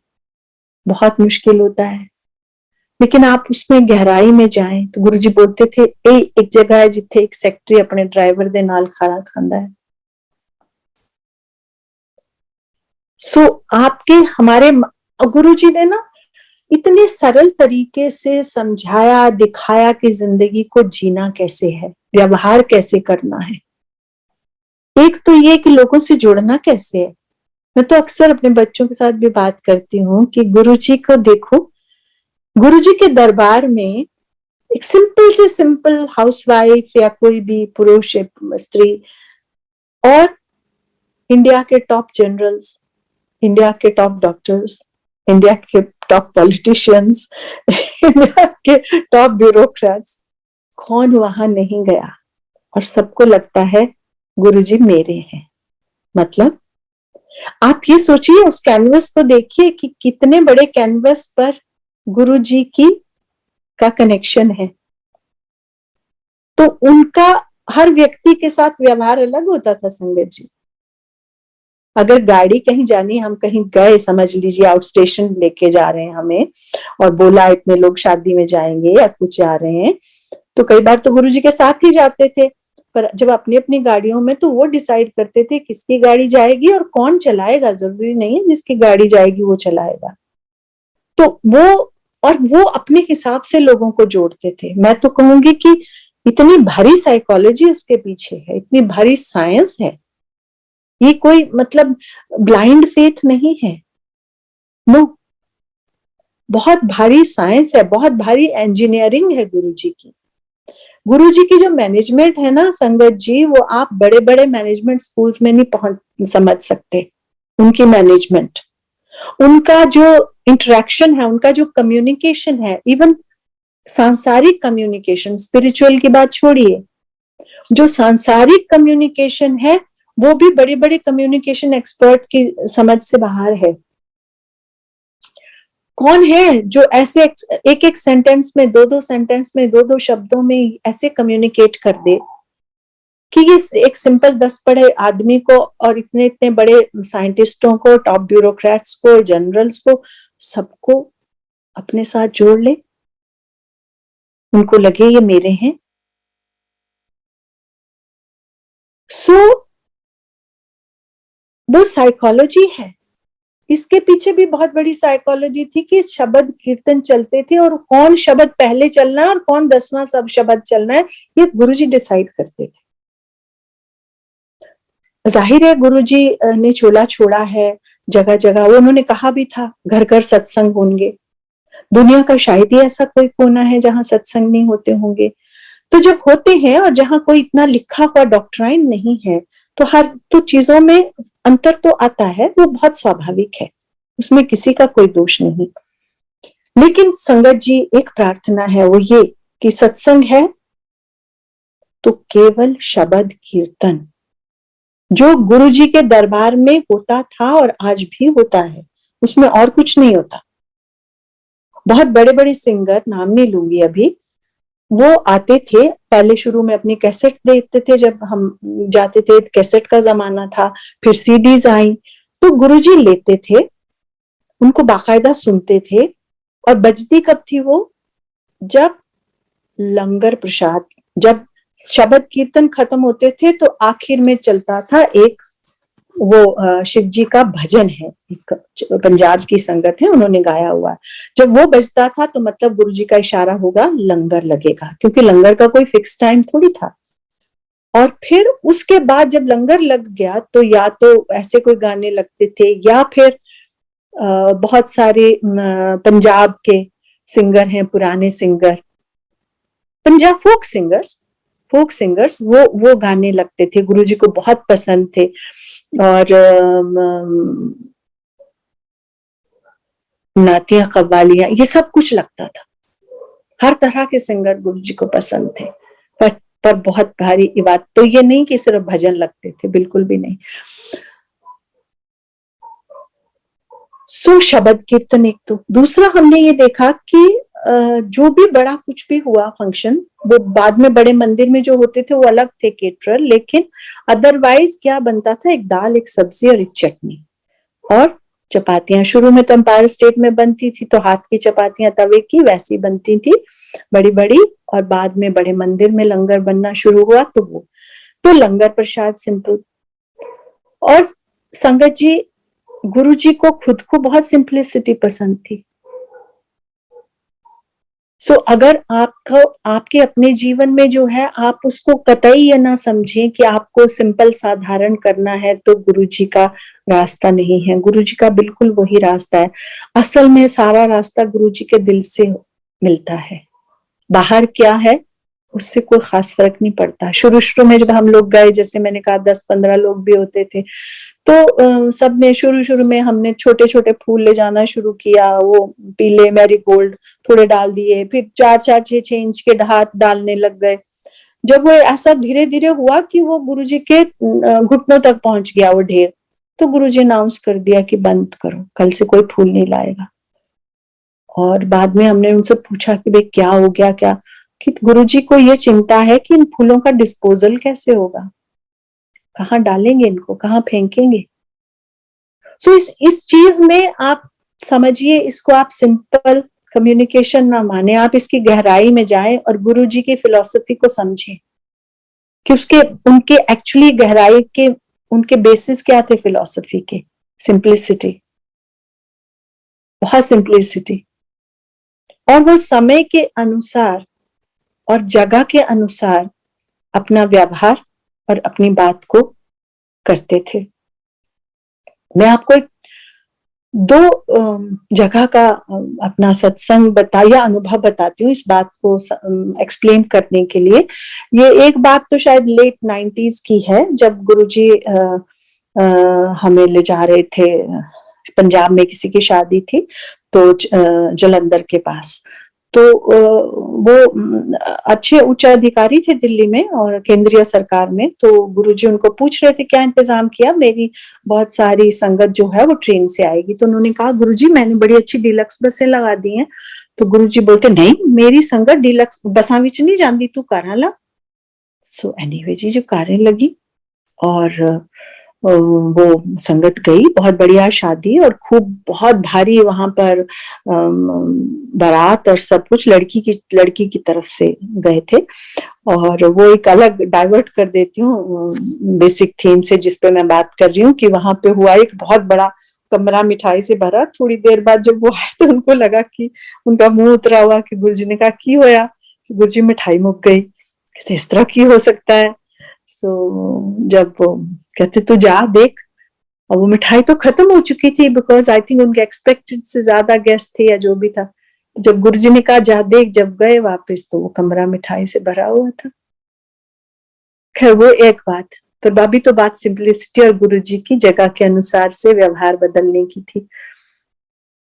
बहुत मुश्किल होता है, लेकिन आप उसमें गहराई में जाएं तो गुरुजी बोलते थे, एक जगह है जिथे एक सेक्रेटरी अपने ड्राइवर दे नाल खाना खांदा है। सो आपके, हमारे गुरुजी ने ना इतने सरल तरीके से समझाया, दिखाया कि जिंदगी को जीना कैसे है। व्यवहार कैसे करना है। एक तो ये कि लोगों से जुड़ना कैसे है। मैं तो अक्सर अपने बच्चों के साथ भी बात करती हूँ कि गुरुजी को देखो, गुरुजी के दरबार में एक सिंपल से सिंपल हाउसवाइफ या कोई भी पुरुष स्त्री और इंडिया के टॉप जनरल्स, इंडिया के टॉप डॉक्टर्स, इंडिया के टॉप पॉलिटिशियंस, इंडिया के टॉप ब्यूरोक्रेट्स, कौन वहां नहीं गया और सबको लगता है गुरुजी मेरे हैं। मतलब आप ये सोचिए, उस कैनवस को देखिए कि कितने बड़े कैनवस पर गुरुजी की का कनेक्शन है। तो उनका हर व्यक्ति के साथ व्यवहार अलग होता था संगत जी। अगर गाड़ी कहीं जानी, हम कहीं गए, समझ लीजिए आउट स्टेशन लेके जा रहे हैं हमें, और बोला इतने लोग शादी में जाएंगे या कुछ जा रहे हैं, तो कई बार तो गुरुजी के साथ ही जाते थे। पर जब अपनी अपनी गाड़ियों में, तो वो डिसाइड करते थे किसकी गाड़ी जाएगी और कौन चलाएगा। जरूरी नहीं है जिसकी गाड़ी जाएगी वो चलाएगा। तो वो अपने हिसाब से लोगों को जोड़ते थे। मैं तो कहूंगी कि इतनी भारी साइकोलॉजी उसके पीछे है, इतनी भारी साइंस है। ये कोई मतलब ब्लाइंड फेथ नहीं है, नो, बहुत भारी साइंस है, बहुत भारी इंजीनियरिंग है गुरुजी की। गुरुजी की जो मैनेजमेंट है ना संगत जी, वो आप बड़े बड़े मैनेजमेंट स्कूल्स में नहीं समझ सकते। उनकी मैनेजमेंट, उनका जो इंटरेक्शन है, उनका जो कम्युनिकेशन है, इवन सांसारिक कम्युनिकेशन, स्पिरिचुअल की बात छोड़िए, जो सांसारिक कम्युनिकेशन है वो भी बड़े बड़े कम्युनिकेशन एक्सपर्ट की समझ से बाहर है। कौन है जो ऐसे एक एक सेंटेंस में, दो दो सेंटेंस में, दो दो शब्दों में ऐसे कम्युनिकेट कर दे कि ये एक सिंपल 10 पढ़े आदमी को और इतने इतने बड़े साइंटिस्टों को, टॉप ब्यूरोक्रेट्स को, जनरल्स को, सबको अपने साथ जोड़ ले, उनको लगे ये मेरे हैं। सो वो साइकोलॉजी है। इसके पीछे भी बहुत बड़ी साइकोलॉजी थी कि शब्द कीर्तन चलते थे और कौन शब्द पहले चलना है और कौन 10वां सब शब्द चलना है, ये गुरुजी डिसाइड करते थे। जाहिर है गुरुजी ने चोला छोड़ा है जगह जगह, वो उन्होंने कहा भी था घर घर सत्संग होंगे। दुनिया का शायद ही ऐसा कोई कोना है जहां सत्संग नहीं होते होंगे। तो जब होते हैं और जहां कोई इतना लिखा हुआ डॉक्ट्राइन नहीं है, तो हर तो चीजों में अंतर तो आता है, वो बहुत स्वाभाविक है, उसमें किसी का कोई दोष नहीं। लेकिन संगत जी एक प्रार्थना है, वो ये कि सत्संग है तो केवल शब्द कीर्तन, जो गुरुजी के दरबार में होता था और आज भी होता है, उसमें और कुछ नहीं होता। बहुत बड़े बड़े सिंगर, नाम नहीं लूंगी अभी, वो आते थे पहले, शुरू में अपनी कैसेट देते थे, जब हम जाते थे कैसेट का जमाना था, फिर सीडीज आई, तो गुरुजी लेते थे, उनको बाकायदा सुनते थे। और बजती कब थी वो? जब लंगर प्रसाद, जब शब्द कीर्तन खत्म होते थे तो आखिर में चलता था एक वो शिव जी का भजन है, एक पंजाब की संगत है उन्होंने गाया हुआ। जब वो बजता था तो मतलब गुरुजी का इशारा होगा लंगर लगेगा, क्योंकि लंगर का कोई फिक्स टाइम थोड़ी था। और फिर उसके बाद जब लंगर लग गया तो या तो ऐसे कोई गाने लगते थे, या फिर बहुत सारे पंजाब के सिंगर हैं, पुराने सिंगर, पंजाब फोक सिंगर्स वो गाने लगते थे, गुरुजी को बहुत पसंद थे। और नातियां, कव्वालियां, ये सब कुछ लगता था। हर तरह के सिंगर गुरुजी को पसंद थे। पर बहुत भारी बात तो ये नहीं कि सिर्फ भजन लगते थे, बिल्कुल भी नहीं। सो शब्द कीर्तन एक तो। दूसरा हमने ये देखा कि जो भी बड़ा कुछ भी हुआ फंक्शन, वो बाद में बड़े मंदिर में जो होते थे वो अलग थे केटरर, लेकिन अदरवाइज क्या बनता था? एक दाल, एक सब्जी और एक चटनी और चपातियां। शुरू में तो एम्पायर स्टेट में बनती थी तो हाथ की चपातियां तवे की वैसी बनती थी, बड़ी बड़ी, और बाद में बड़े मंदिर में लंगर बनना शुरू हुआ तो वो तो लंगर प्रसाद सिंपल। और संगत जी, गुरु जी को खुद को बहुत सिंपलिसिटी पसंद थी। सो अगर आपको आपके अपने जीवन में जो है आप उसको कतई ये ना समझें कि आपको सिंपल साधारण करना है तो गुरुजी का रास्ता नहीं है। गुरुजी का बिल्कुल वही रास्ता है। असल में सारा रास्ता गुरुजी के दिल से मिलता है। बाहर क्या है उससे कोई खास फर्क नहीं पड़ता। शुरू शुरू में जब हम लोग गए, जैसे मैंने कहा 10-15 लोग भी होते थे, तो सबने शुरू शुरू में हमने छोटे छोटे फूल ले जाना शुरू किया, वो पीले मैरीगोल्ड थोड़े डाल दिए, फिर 4-4 6-6 इंच के हाथ डालने लग गए। जब वो ऐसा धीरे धीरे हुआ कि वो गुरुजी के घुटनों तक पहुंच गया वो ढेर, तो गुरुजी अनाउंस कर दिया कि बंद करो, कल से कोई फूल नहीं लाएगा। और बाद में हमने उनसे पूछा कि भाई क्या हो गया, क्या कि गुरुजी को ये चिंता है कि इन फूलों का डिस्पोजल कैसे होगा, कहाँ डालेंगे इनको, कहाँ फेंकेंगे। सो इस चीज में आप समझिए, इसको आप सिंपल कम्युनिकेशन ना माने, आप इसकी गहराई में जाएं और गुरुजी की फिलॉसफी को समझें कि उसके उनके एक्चुअली गहराई के उनके बेसिस क्या थे फिलॉसफी के। सिंप्लिसिटी, बहुत सिंप्लिसिटी, और वो समय के अनुसार और जगह के अनुसार अपना व्यवहार और अपनी बात को करते थे। मैं आपको एक 2 जगह का अपना सत्संग या अनुभव बताती हूँ इस बात को एक्सप्लेन करने के लिए। ये एक बात तो शायद लेट 90s की है, जब गुरुजी हमें ले जा रहे थे, पंजाब में किसी की शादी थी तो जलंधर के पास। तो वो अच्छे उच्च अधिकारी थे दिल्ली में और केंद्रीय सरकार में। तो गुरुजी उनको पूछ रहे थे क्या इंतजाम किया, मेरी बहुत सारी संगत जो है वो ट्रेन से आएगी। तो उन्होंने कहा गुरुजी मैंने बड़ी अच्छी डीलक्स बसें लगा दी हैं। तो गुरुजी बोलते नहीं, मेरी संगत डीलक्स बसा विच नहीं जाती, तू कारां ला। सो एनीवे जी, जो कारें लगी और वो संगत गई, बहुत बढ़िया शादी और खूब बहुत भारी वहां पर बारात और सब कुछ लड़की की तरफ से गए थे। और वो एक अलग डाइवर्ट कर देती हूँ बेसिक थीम से जिस पे मैं बात कर रही हूँ, कि वहां पे हुआ एक बहुत बड़ा कमरा मिठाई से भरा। थोड़ी देर बाद जब वो आए तो उनको लगा कि उनका मुंह उतरा हुआ, कि गुरुजी ने कहा की होया, गुरुजी मिठाई मुक गई। कहते इस तरह की हो सकता है। जब वो कहते तू जा देख, और वो मिठाई तो खत्म हो चुकी थी बिकॉज आई थिंक उनके एक्सपेक्टेड से ज्यादा गेस्ट थे या जो भी था। जब गुरुजी ने कहा जा देख, जब गए वापस तो वो कमरा मिठाई से भरा हुआ था। खैर वो एक बात, पर अभी तो बात सिंप्लिसिटी और गुरुजी की जगह के अनुसार से व्यवहार बदलने की थी।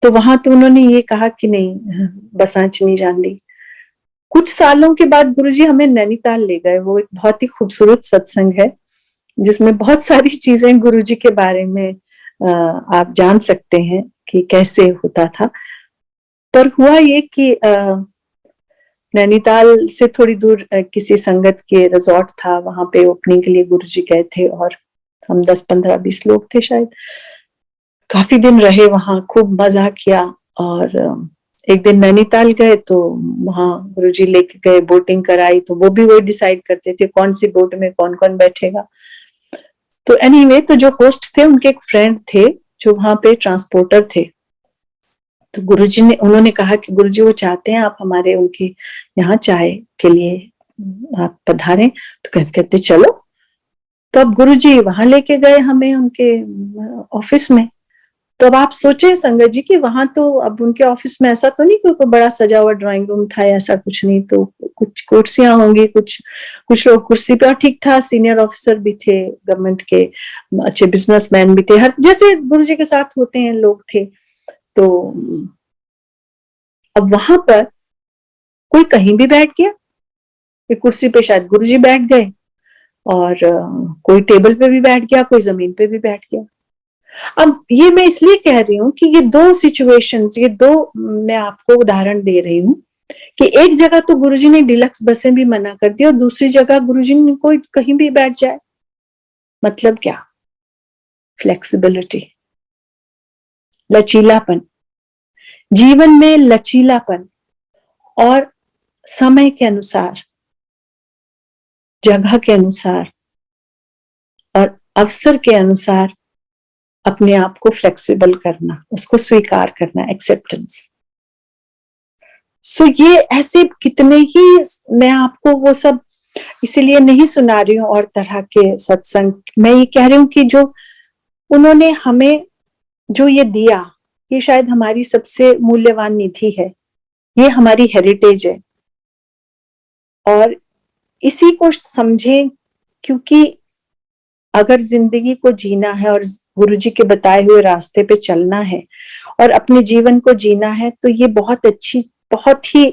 तो वहां तो उन्होंने ये कहा कि नहीं बसांच नहीं जाती। कुछ सालों के बाद गुरुजी हमें नैनीताल ले गए। वो एक बहुत ही खूबसूरत सत्संग है जिसमें बहुत सारी चीजें गुरुजी के बारे में आप जान सकते हैं कि कैसे होता था। पर हुआ ये कि नैनीताल से थोड़ी दूर किसी संगत के रिजॉर्ट था, वहां पे ओपनिंग के लिए गुरुजी गए थे और हम 10-15-20 लोग थे शायद। काफी दिन रहे वहां, खूब मजा किया। और एक दिन नैनीताल गए तो वहां गुरुजी लेके गए, बोटिंग कराई। तो वो भी वही डिसाइड करते थे कौन सी बोट में कौन कौन बैठेगा। तो एनीवे, तो जो होस्ट थे उनके एक फ्रेंड थे जो वहां पे ट्रांसपोर्टर थे। तो गुरुजी ने उन्होंने कहा कि गुरुजी वो चाहते हैं आप हमारे उनके यहाँ चाय के लिए आप पधारें। तो कहते चलो। तो अब गुरुजी वहां लेके गए हमें उनके ऑफिस में। तो अब आप सोचे संगत जी कि वहां तो अब उनके ऑफिस में ऐसा तो नहीं कोई बड़ा सजा हुआ ड्राइंग रूम था, ऐसा कुछ नहीं। तो कुछ कुर्सियां होंगी, कुछ लोग कुर्सी पे, और ठीक था सीनियर ऑफिसर भी थे, गवर्नमेंट के अच्छे बिजनेसमैन भी थे, हर जैसे गुरुजी के साथ होते हैं लोग थे। तो अब वहां पर कोई कहीं भी बैठ गया, कोई कुर्सी पे शायद गुरुजी बैठ गए और कोई टेबल पे भी बैठ गया, कोई जमीन पे भी बैठ गया। अब ये मैं इसलिए कह रही हूँ कि ये 2 सिचुएशंस, ये 2 मैं आपको उदाहरण दे रही हूँ कि एक जगह तो गुरुजी ने डिलक्स बसें भी मना कर दी और दूसरी जगह गुरुजी ने कोई कहीं भी बैठ जाए। मतलब क्या? फ्लेक्सिबिलिटी, लचीलापन। जीवन में लचीलापन और समय के अनुसार, जगह के अनुसार और अवसर के अनुसार अपने आप को फ्लेक्सिबल करना, उसको स्वीकार करना, एक्सेप्टेंस। सो ये ऐसे कितने ही, मैं आपको वो सब इसीलिए नहीं सुना रही हूँ और तरह के सत्संग, मैं ये कह रही हूँ कि जो उन्होंने हमें जो ये दिया, ये शायद हमारी सबसे मूल्यवान निधि है, ये हमारी हेरिटेज है। और इसी को समझें, क्योंकि अगर जिंदगी को जीना है और गुरुजी के बताए हुए रास्ते पे चलना है और अपने जीवन को जीना है, तो ये बहुत अच्छी, बहुत ही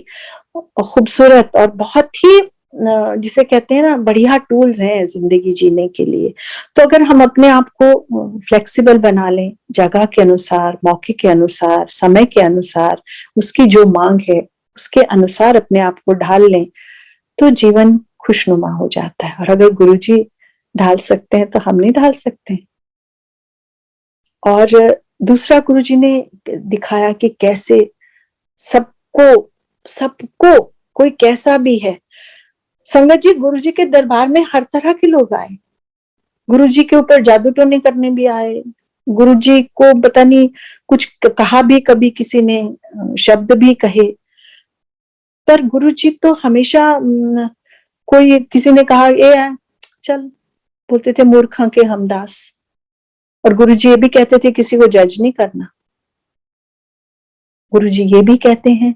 खूबसूरत और बहुत ही जिसे कहते हैं ना बढ़िया टूल्स हैं जिंदगी जीने के लिए। तो अगर हम अपने आप को फ्लेक्सिबल बना लें, जगह के अनुसार, मौके के अनुसार, समय के अनुसार, उसकी जो मांग है उसके अनुसार अपने आप को ढाल लें, तो जीवन खुशनुमा हो जाता है। और अगर गुरुजी ढाल सकते हैं तो हम नहीं ढाल सकते। और दूसरा, गुरुजी ने दिखाया कि कैसे सबको सबको, कोई कैसा भी है, संगत जी गुरुजी के दरबार में हर तरह के लोग आए, गुरुजी के ऊपर जादू टोने करने भी आए, गुरुजी को पता नहीं कुछ कहा भी, कभी किसी ने शब्द भी कहे, पर गुरुजी तो हमेशा कोई किसी ने कहा ए चल, बोलते थे मूर्खा के हमदास। और गुरुजी ये भी कहते थे किसी को जज नहीं करना। गुरुजी ये भी कहते हैं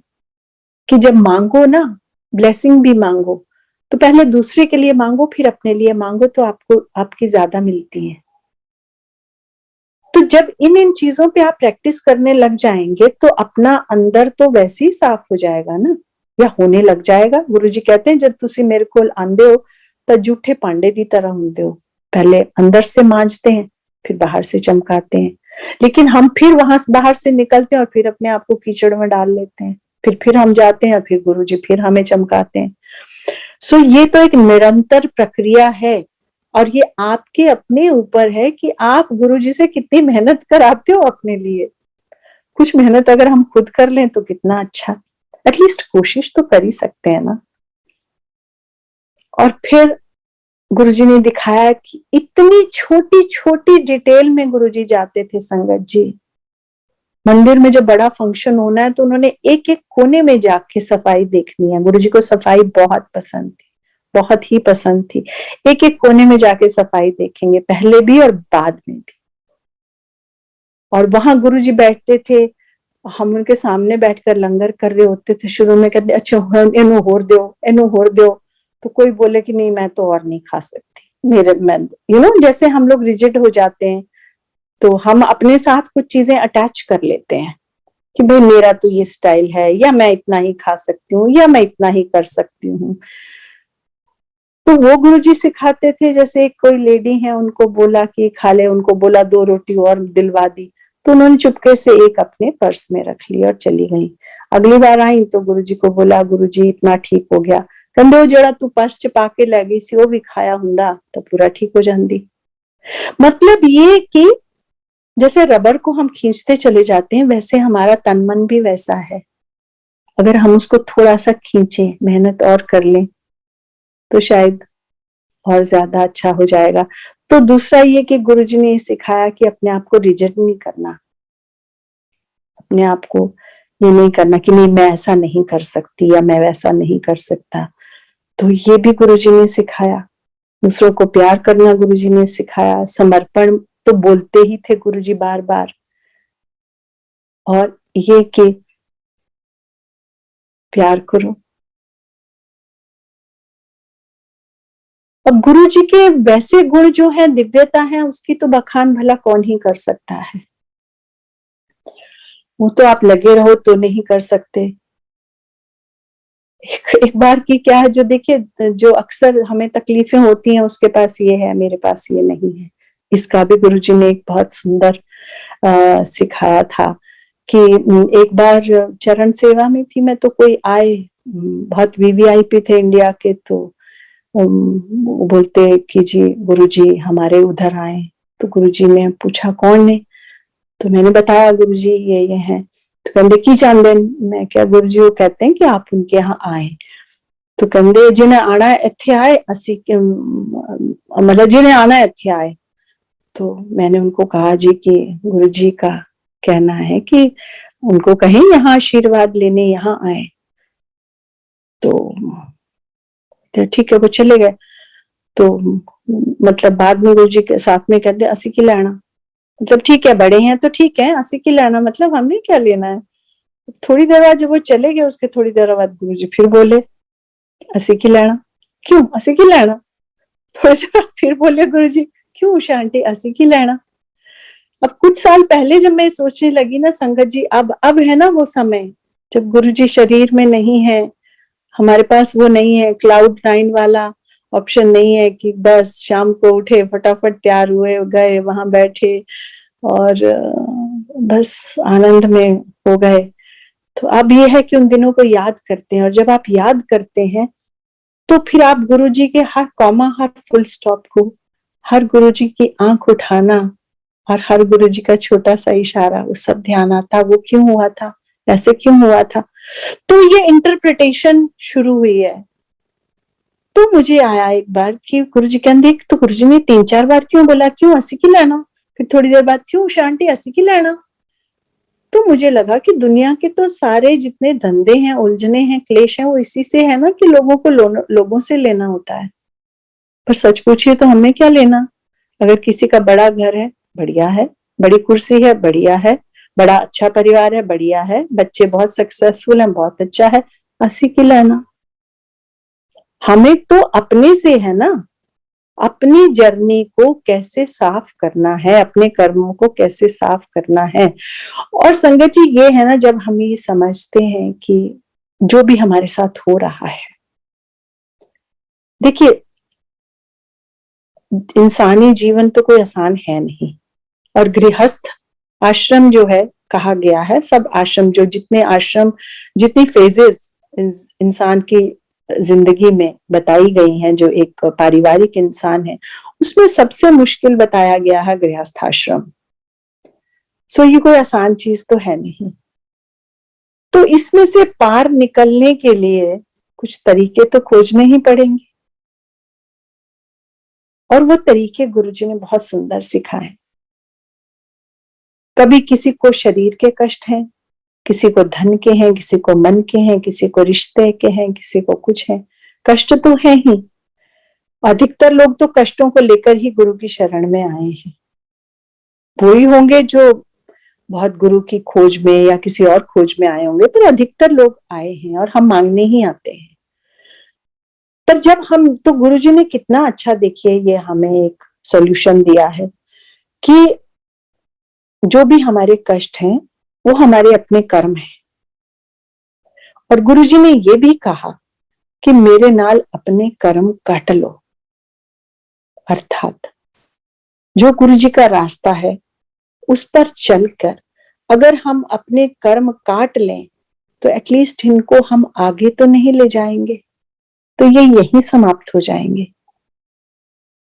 कि जब मांगो ना, ब्लेसिंग भी मांगो, तो पहले दूसरे के लिए मांगो, फिर अपने लिए मांगो, तो आपको आपकी ज्यादा मिलती है। तो जब इन चीजों पे आप प्रैक्टिस करने लग जाएंगे तो अपना अंदर तो वैसे ही साफ हो जाएगा ना, या होने लग जाएगा। गुरुजी कहते हैं जब तुसी मेरे को आंदे हो तो जूठे पांडे की तरह होंदे हो, पहले अंदर से मांजते हैं फिर बाहर से चमकाते हैं, लेकिन हम फिर वहां बाहर से निकलते हैं और फिर अपने आप को कीचड़ में डाल लेते हैं, फिर हम जाते हैं और फिर गुरुजी फिर हमें चमकाते हैं। सो ये तो एक निरंतर प्रक्रिया है, और ये आपके अपने ऊपर है कि आप गुरुजी से कितनी मेहनत कराते हो अपने लिए। कुछ मेहनत अगर हम खुद कर लें तो कितना अच्छा, एटलीस्ट कोशिश तो कर ही सकते हैं ना। और फिर गुरुजी ने दिखाया कि इतनी छोटी छोटी डिटेल में गुरुजी जाते थे। संगत जी, मंदिर में जब बड़ा फंक्शन होना है तो उन्होंने एक एक कोने में जाके सफाई देखनी है। गुरुजी को सफाई बहुत पसंद थी, बहुत ही पसंद थी। एक एक कोने में जाके सफाई देखेंगे, पहले भी और बाद में भी। और वहां गुरुजी बैठते थे, हम उनके सामने बैठकर लंगर कर रहे होते थे। शुरू में कहते अच्छा एनू होर दो, एनू होर दो, तो कोई बोले कि नहीं मैं तो और नहीं खा सकती, मेरे मैं जैसे हम लोग रिजिड हो जाते हैं तो हम अपने साथ कुछ चीजें अटैच कर लेते हैं कि भाई मेरा तो ये स्टाइल है, या मैं इतना ही खा सकती हूँ, या मैं इतना ही कर सकती हूँ। तो वो गुरुजी सिखाते थे, जैसे कोई लेडी है उनको बोला कि खा ले, उनको बोला 2 रोटी और दिलवा दी, तो उन्होंने चुपके से एक अपने पर्स में रख ली और चली गई। अगली बार आई तो गुरुजी को बोला गुरुजी इतना ठीक हो गया, कहते वो जरा तू पर्स छुपा के लै गई सी, वो भी खाया हुंदा तो पूरा ठीक हो जाती। मतलब ये कि जैसे रबर को हम खींचते चले जाते हैं, वैसे हमारा तन मन भी वैसा है। अगर हम उसको थोड़ा सा खींचे, मेहनत और कर लें तो शायद और ज्यादा अच्छा हो जाएगा। तो दूसरा ये कि गुरुजी ने सिखाया कि अपने आप को रिजेक्ट नहीं करना, अपने आप को ये नहीं करना कि नहीं मैं ऐसा नहीं कर सकती या मैं वैसा नहीं कर सकता। तो ये भी गुरुजी ने सिखाया। दूसरों को प्यार करना गुरुजी ने सिखाया। समर्पण तो बोलते ही थे गुरुजी बार बार। और ये कि प्यार करो। अब गुरुजी के वैसे गुण जो है, दिव्यता है, उसकी तो बखान भला कौन ही कर सकता है। वो तो आप लगे रहो तो नहीं कर सकते। एक बार की क्या है, जो देखिए जो अक्सर हमें तकलीफें होती हैं, उसके पास ये है, मेरे पास ये नहीं है। इसका भी गुरुजी ने एक बहुत सुंदर सिखाया था कि एक बार चरण सेवा में थी मैं, तो कोई आए, बहुत वीवीआईपी थे इंडिया के, तो बोलते कि जी गुरुजी हमारे उधर आए। तो गुरुजी ने पूछा कौन है, तो मैंने बताया गुरुजी ये हैं। तो कहते की चाहते, मैं क्या गुरुजी वो कहते हैं कि आप उनके यहाँ आए। तो कहते जिन्हें आना इत्थे आए, असी मतलब जिन्हें आना इत्थे आए। तो मैंने उनको कहा जी कि गुरुजी का कहना है कि उनको कहें यहाँ आशीर्वाद लेने यहाँ आए। तो ठीक है, वो चले गए। तो मतलब बाद में गुरु जी के साथ में कहते असी की लेना, मतलब ठीक है बड़े हैं तो ठीक है, असी की लेना, मतलब हमें क्या लेना है। थोड़ी देर बाद जब वो चले गए, उसके थोड़ी देर बाद गुरु जी फिर बोले असी की लेना, क्यों असी की लेना। थोड़ी देर बाद फिर बोले गुरु जी, क्यों उषा आंटी असी की लेना। अब कुछ साल पहले जब मैं सोचने लगी ना संगत जी, अब है ना वो समय जब गुरु जी शरीर में नहीं है, हमारे पास वो नहीं है क्लाउड नाइन वाला ऑप्शन नहीं है कि बस शाम को उठे फटाफट तैयार हुए गए वहां बैठे और बस आनंद में हो गए। तो अब ये है कि उन दिनों को याद करते हैं, और जब आप याद करते हैं तो फिर आप गुरु जी के हर कॉमा, हर फुल स्टॉप को, हर गुरु जी की आंख उठाना और हर गुरु जी का छोटा सा इशारा, वो सब ध्यान आता, वो क्यों हुआ था, ऐसे क्यों हुआ था। तो ये इंटरप्रिटेशन शुरू हुई है। तो मुझे आया एक बार कि गुरु जी कहते, तो गुरु जी ने 3-4 बार क्यों बोला, क्यों असी की लेना, फिर थोड़ी देर बाद क्यों शांति असी की लेना। तो मुझे लगा कि दुनिया के तो सारे जितने धंधे हैं, उलझने हैं, क्लेश हैं, वो इसी से है ना कि लोगों को लोगों से लेना होता है। पर सच पूछिए तो हमें क्या लेना। अगर किसी का बड़ा घर है, बढ़िया है, बड़ी कुर्सी है, बढ़िया है, बड़ा अच्छा परिवार है, बढ़िया है, बच्चे बहुत सक्सेसफुल हैं, बहुत अच्छा है, असी की लेना। हमें तो अपने से है ना, अपनी जर्नी को कैसे साफ करना है, अपने कर्मों को कैसे साफ करना है। और संगत जी ये है ना, जब हम ये समझते हैं कि जो भी हमारे साथ हो रहा है, देखिए इंसानी जीवन तो कोई आसान है नहीं, और गृहस्थ आश्रम जो है कहा गया है, सब आश्रम जो जितने आश्रम, जितनी फेजेस इंसान की जिंदगी में बताई गई हैं, जो एक पारिवारिक इंसान है, उसमें सबसे मुश्किल बताया गया है गृहस्थ आश्रम। सो ये कोई आसान चीज तो है नहीं। तो इसमें से पार निकलने के लिए कुछ तरीके तो खोजने ही पड़ेंगे, और वो तरीके गुरुजी ने बहुत सुंदर सिखाए। कभी किसी को शरीर के कष्ट हैं, किसी को धन के हैं, किसी को मन के हैं, किसी को रिश्ते के हैं, किसी को कुछ है, कष्ट तो है ही। अधिकतर लोग तो कष्टों को लेकर ही गुरु की शरण में आए हैं। वो ही होंगे जो बहुत गुरु की खोज में या किसी और खोज में आए होंगे, पर अधिकतर लोग आए हैं और हम मांगने ही आते हैं। पर जब हम, तो गुरुजी ने कितना अच्छा, देखिए ये हमें एक सॉल्यूशन दिया है कि जो भी हमारे कष्ट हैं वो हमारे अपने कर्म हैं। और गुरुजी ने ये भी कहा कि मेरे नाल अपने कर्म काट लो। अर्थात जो गुरुजी का रास्ता है उस पर चलकर अगर हम अपने कर्म काट लें तो एटलीस्ट इनको हम आगे तो नहीं ले जाएंगे, तो ये यहीं समाप्त हो जाएंगे।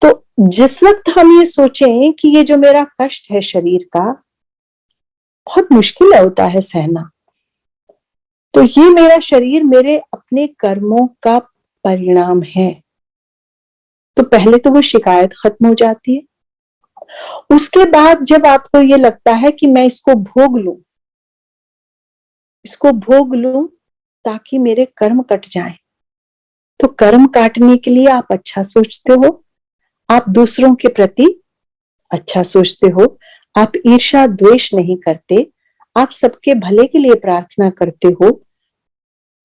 तो जिस वक्त हम ये सोचें कि ये जो मेरा कष्ट है शरीर का, बहुत मुश्किल होता है सहना, तो ये मेरा शरीर मेरे अपने कर्मों का परिणाम है, तो पहले तो वो शिकायत खत्म हो जाती है। उसके बाद जब आपको ये लगता है कि मैं इसको भोग लूं, इसको भोग लूं ताकि मेरे कर्म कट जाएं, तो कर्म काटने के लिए आप अच्छा सोचते हो, आप दूसरों के प्रति अच्छा सोचते हो, आप ईर्ष्या द्वेष नहीं करते, आप सबके भले के लिए प्रार्थना करते हो,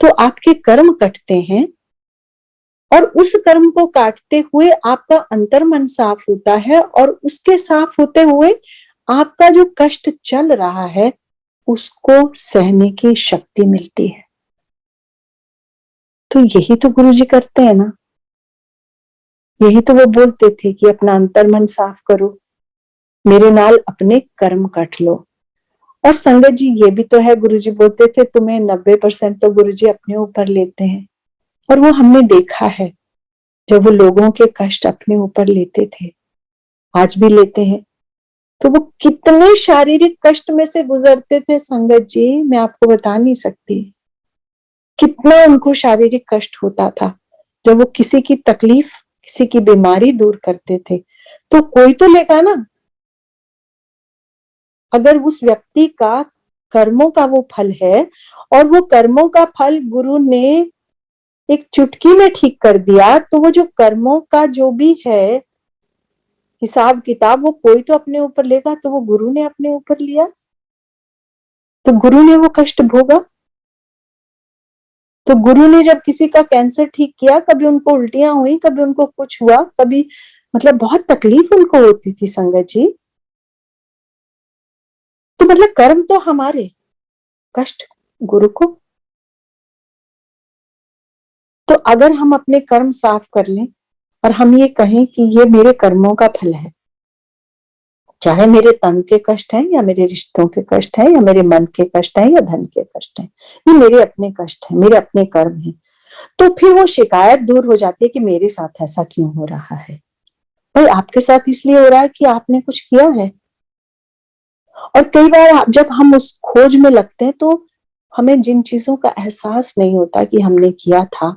तो आपके कर्म कटते हैं। और उस कर्म को काटते हुए आपका अंतर्मन साफ होता है, और उसके साफ होते हुए आपका जो कष्ट चल रहा है उसको सहने की शक्ति मिलती है। तो यही तो गुरुजी करते हैं ना, यही तो वो बोलते थे कि अपना अंतर्मन साफ करो, मेरे नाल अपने कर्म कट लो। और संगत जी ये भी तो है, गुरुजी बोलते थे तुम्हें 90% तो गुरुजी अपने ऊपर लेते हैं, और वो हमने देखा है जब वो लोगों के कष्ट अपने ऊपर लेते थे, आज भी लेते हैं, तो वो कितने शारीरिक कष्ट में से गुजरते थे संगत जी, मैं आपको बता नहीं सकती कितना उनको शारीरिक कष्ट होता था। जब वो किसी की तकलीफ, किसी की बीमारी दूर करते थे, तो कोई तो लेगा ना। अगर उस व्यक्ति का कर्मों का वो फल है, और वो कर्मों का फल गुरु ने एक चुटकी में ठीक कर दिया, तो वो जो कर्मों का जो भी है हिसाब किताब, वो कोई तो अपने ऊपर लेगा, तो वो गुरु ने अपने ऊपर लिया, तो गुरु ने वो कष्ट भोगा। तो गुरु ने जब किसी का कैंसर ठीक किया, कभी उनको उल्टियां हुई, कभी उनको कुछ हुआ, कभी मतलब बहुत तकलीफ उनको होती थी संगत जी। तो मतलब कर्म तो हमारे, कष्ट गुरु को। तो अगर हम अपने कर्म साफ कर लें और हम ये कहें कि ये मेरे कर्मों का फल है, चाहे मेरे तन के कष्ट हैं या मेरे रिश्तों के कष्ट हैं या मेरे मन के कष्ट हैं या धन के कष्ट हैं, ये मेरे अपने कष्ट हैं, मेरे अपने कर्म हैं, तो फिर वो शिकायत दूर हो जाती है कि मेरे साथ ऐसा क्यों हो रहा है। भाई आपके साथ इसलिए हो रहा है कि आपने कुछ किया है। और कई बार जब हम उस खोज में लगते हैं तो हमें जिन चीजों का एहसास नहीं होता कि हमने किया था,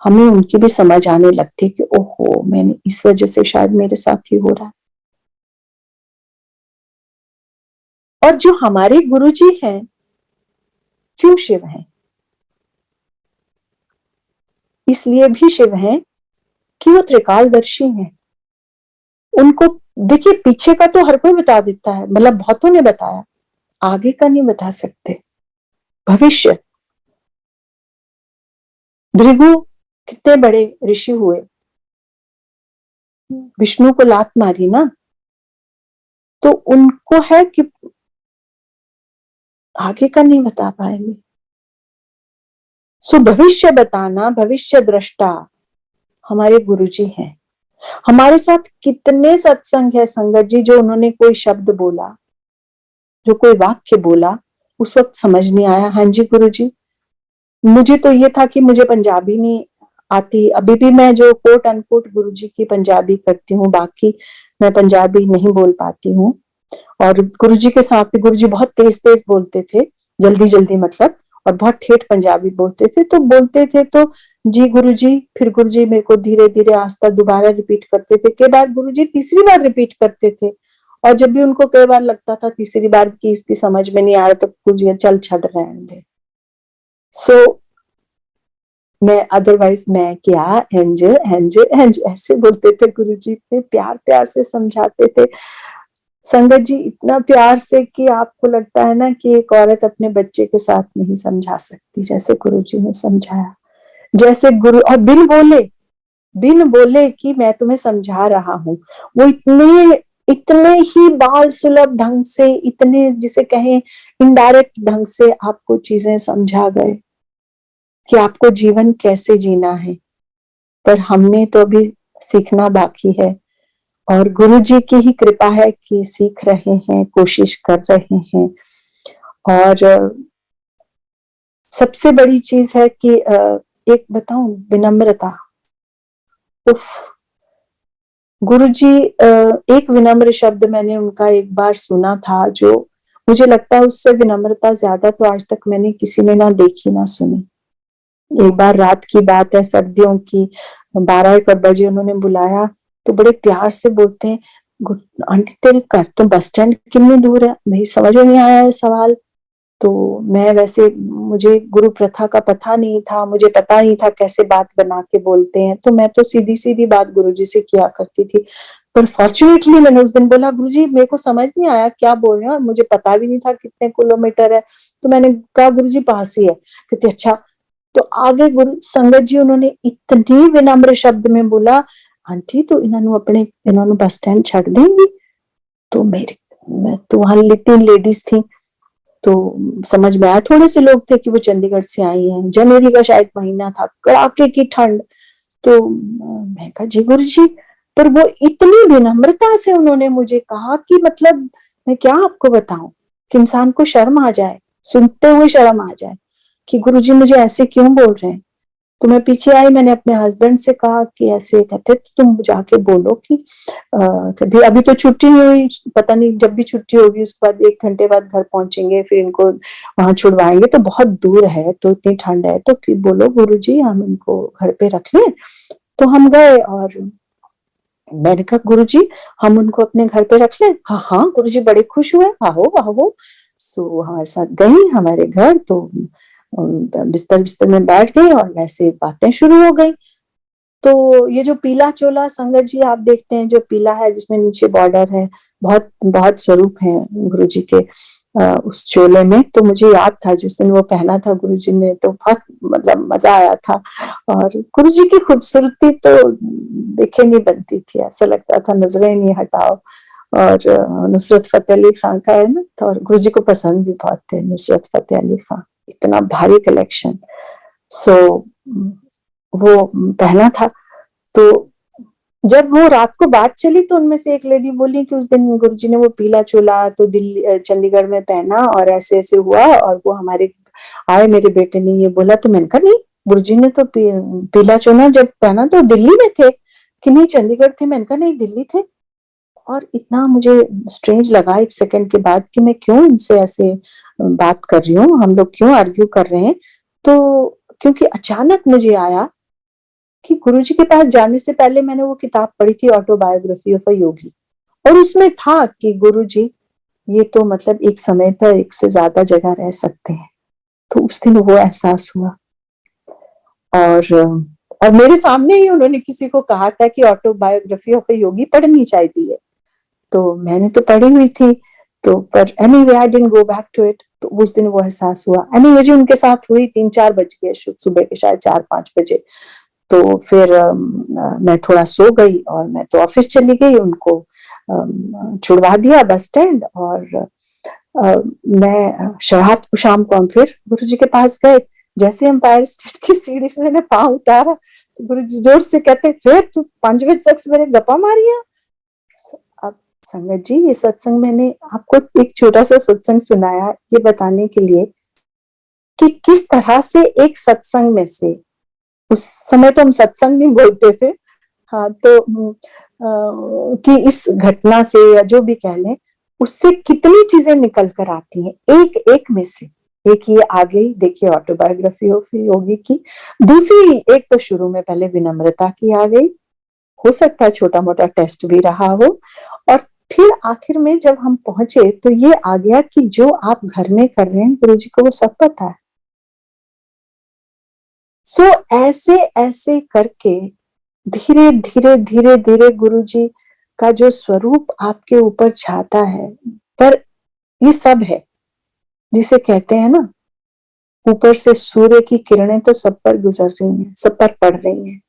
हमें उनकी भी समझ आने लगती है कि ओहो, मैंने इस वजह से शायद मेरे साथ ही हो रहा है। और जो हमारे गुरुजी हैं, क्यों शिव हैं? इसलिए भी शिव हैं कि वो त्रिकालदर्शी हैं। उनको देखिए, पीछे का तो हर कोई बता देता है, मतलब बहुतों ने बताया, आगे का नहीं बता सकते। भविष्य, भृगु कितने बड़े ऋषि हुए, विष्णु को लात मारी ना, तो उनको है कि आगे का नहीं बता पाएंगे। सो भविष्य बताना, भविष्य दृष्टा हमारे गुरुजी हैं। हमारे साथ कितने सत्संग है संगत जी, जो उन्होंने कोई शब्द बोला, जो कोई वाक्य बोला, उस वक्त समझ नहीं आया, हाँ जी गुरुजी मुझे तो ये था कि मुझे पंजाबी नहीं आती, अभी भी मैं जो कोट अनकोट गुरुजी की पंजाबी करती हूँ, बाकी मैं पंजाबी नहीं बोल पाती हूँ। और गुरुजी के साथ गुरुजी बहुत तेज तेज बोलते थे, जल्दी जल्दी मतलब, और बहुत ठेठ पंजाबी बोलते थे, तो बोलते थे तो जी गुरुजी, फिर गुरुजी मेरे को धीरे धीरे आस्था दोबारा रिपीट करते थे, कई बार गुरुजी तीसरी बार रिपीट करते थे, और जब भी उनको कई बार लगता था तीसरी बार की इसकी समझ में नहीं आ रहा, तो गुरुजी चल छड़ रहने दे। सो मैं अदरवाइज मैं क्या, एंजल एंजल एंजल ऐसे बोलते थे गुरुजी, इतने प्यार प्यार से समझाते थे संगत जी, इतना प्यार से कि आपको लगता है ना कि एक औरत अपने बच्चे के साथ नहीं समझा सकती जैसे गुरुजी ने समझाया। जैसे गुरु, और बिन बोले कि मैं तुम्हें समझा रहा हूँ, वो इतने इतने ही बाल सुलभ ढंग से, इतने जिसे कहें इनडायरेक्ट ढंग से आपको चीजें समझा गए कि आपको जीवन कैसे जीना है। पर हमने तो अभी सीखना बाकी है, और गुरुजी की ही कृपा है कि सीख रहे हैं, कोशिश कर रहे हैं। और सबसे बड़ी चीज है कि एक बताऊं, विनम्रता। उफ, गुरुजी, एक विनम्र शब्द मैंने उनका एक बार सुना था, जो मुझे लगता है उससे विनम्रता ज्यादा तो आज तक मैंने किसी में ना देखी ना सुनी। एक बार रात की बात है, सर्दियों की, 12-1 बजे उन्होंने बुलाया, तो बड़े प्यार से बोलते हैं, आंटी तेरे घर तो बस स्टैंड कितनी दूर है? मेरी समझ में नहीं आया है सवाल। तो मैं वैसे, मुझे गुरु प्रथा का पता नहीं था, मुझे पता नहीं था कैसे बात बना के बोलते हैं, तो मैं तो सीधी सीधी बात गुरुजी से किया करती थी। पर फॉर्चुनेटली मैंने उस दिन बोला, गुरुजी मेरे को समझ नहीं आया क्या बोल रहे हैं, और मुझे पता भी नहीं था कितने किलोमीटर है। तो मैंने कहा गुरुजी पास ही है। कहते अच्छा। तो आगे गुरु संगत जी उन्होंने इतनी विनम्र शब्द में बोला, आंटी तो इन्होंने बस स्टैंड छड़ देंगी? तो मैं तो वहां 3 लेडीज थी, तो समझ में आया, थोड़े से लोग थे कि वो चंडीगढ़ से आई हैं, जनवरी का शायद महीना था, कड़ाके की ठंड। तो मैं कहा जी गुरुजी, पर वो इतनी विनम्रता से उन्होंने मुझे कहा कि मतलब मैं क्या आपको बताऊं, कि इंसान को शर्म आ जाए, सुनते हुए शर्म आ जाए कि गुरुजी मुझे ऐसे क्यों बोल रहे हैं। तो मैं पीछे आई, मैंने अपने हस्बैंड से कहा कि ऐसे कहते, तो तुम जाके बोलो कि कभी अभी तो छुट्टी नहीं हुई, पता नहीं जब भी छुट्टी होगी उसके बाद 1 घंटे बाद घर पहुंचेंगे, फिर इनको वहां छुड़वाएंगे, तो बहुत दूर है, तो इतनी ठंड है, तो बोलो गुरुजी हम इनको घर पे रख लें। तो हम गए, और मैंने कहा गुरुजी हम उनको अपने घर पे रख लें? हाँ हाँ गुरुजी बड़े खुश हुए, आओ आओ। सो हमारे साथ गई हमारे घर, तो बिस्तर बिस्तर में बैठ गई और वैसे बातें शुरू हो गई। तो ये जो पीला चोला संगत जी आप देखते हैं, जो पीला है जिसमें नीचे बॉर्डर है, बहुत बहुत स्वरूप है गुरु जी के उस चोले में। तो मुझे याद था जिस दिन वो पहना था गुरु जी ने, तो बहुत मतलब मजा आया था। और गुरु जी की खूबसूरती तो देखे नहीं बनती थी, ऐसा लगता था नजरें नहीं हटाओ। और नुसरत फतेह अली खान का है ना, तो और गुरु जी को पसंद भी बहुत थे नुसरत फतेह अली खान, इतना भारी कलेक्शन। सो वो पहना था। तो जब वो रात को बात चली तो उनमें से एक लेडी बोली कि उस दिन गुरुजी ने वो पीला चोला तो दिल्ली चंडीगढ़ में पहना और ऐसे ऐसे हुआ, और वो हमारे आए, मेरे बेटे ने ये बोला। तो मैंने कहा नहीं, गुरुजी ने तो पीला चोला जब पहना तो दिल्ली में थे कि नहीं चंडीगढ़ थे। मैंने कहा नहीं, दिल्ली थे। और इतना मुझे स्ट्रेंज लगा एक सेकंड के बाद कि मैं क्यों इनसे ऐसे बात कर रही हूँ, हम लोग क्यों आर्ग्यू कर रहे हैं। तो क्योंकि अचानक मुझे आया कि गुरुजी के पास जाने से पहले मैंने वो किताब पढ़ी थी, ऑटोबायोग्राफी ऑफ अ योगी, और उसमें था कि गुरुजी ये तो मतलब एक समय पर एक से ज्यादा जगह रह सकते हैं। तो उस दिन वो एहसास हुआ। और मेरे सामने ही उन्होंने किसी को कहा था कि ऑटोबायोग्राफी ऑफ अ योगी पढ़नी चाहिए, तो मैंने तो पढ़ी हुई थी। तो पर anyway I didn't go back to it. तो उस दिन वो एहसास हुआ। एनीवे जी उनके साथ हुई 3-4 बज गए सुबह के, शायद 4-5 बजे। तो फिर मैं थोड़ा सो गई और मैं तो ऑफिस चली गई, उनको छुड़वा दिया बस स्टैंड। और मैं रात को शाम को हम फिर गुरु जी के पास गए। जैसे एम्पायर स्टेट की सीढ़ी से मैंने पांव उतारा तो गुरु जी जोर से कहते, फिर तू 5 बजे तक मेरे गप्पा मारिया। अब संगत जी ये सत्संग मैंने आपको एक छोटा सा सत्संग सुनाया ये बताने के लिए कि किस तरह से एक सत्संग में से, उस समय तो हम सत्संग नहीं बोलते थे, हाँ, तो कि इस घटना से या जो भी कह लें, उससे कितनी चीजें निकल कर आती हैं एक एक में से। एक ये आ गई देखिए ऑटोबायोग्राफी ऑफ योगी की, दूसरी एक तो शुरू में पहले विनम्रता की आ गई, हो सकता है छोटा मोटा टेस्ट भी रहा हो। और फिर आखिर में जब हम पहुंचे तो ये आ गया कि जो आप घर में कर रहे हैं गुरु जी को वो सब पता है। सो ऐसे ऐसे करके धीरे धीरे धीरे धीरे गुरु जी का जो स्वरूप आपके ऊपर छाता है। पर ये सब है जिसे कहते हैं ना, ऊपर से सूर्य की किरणें तो सब पर गुजर रही हैं, सब पर पड़ रही हैं।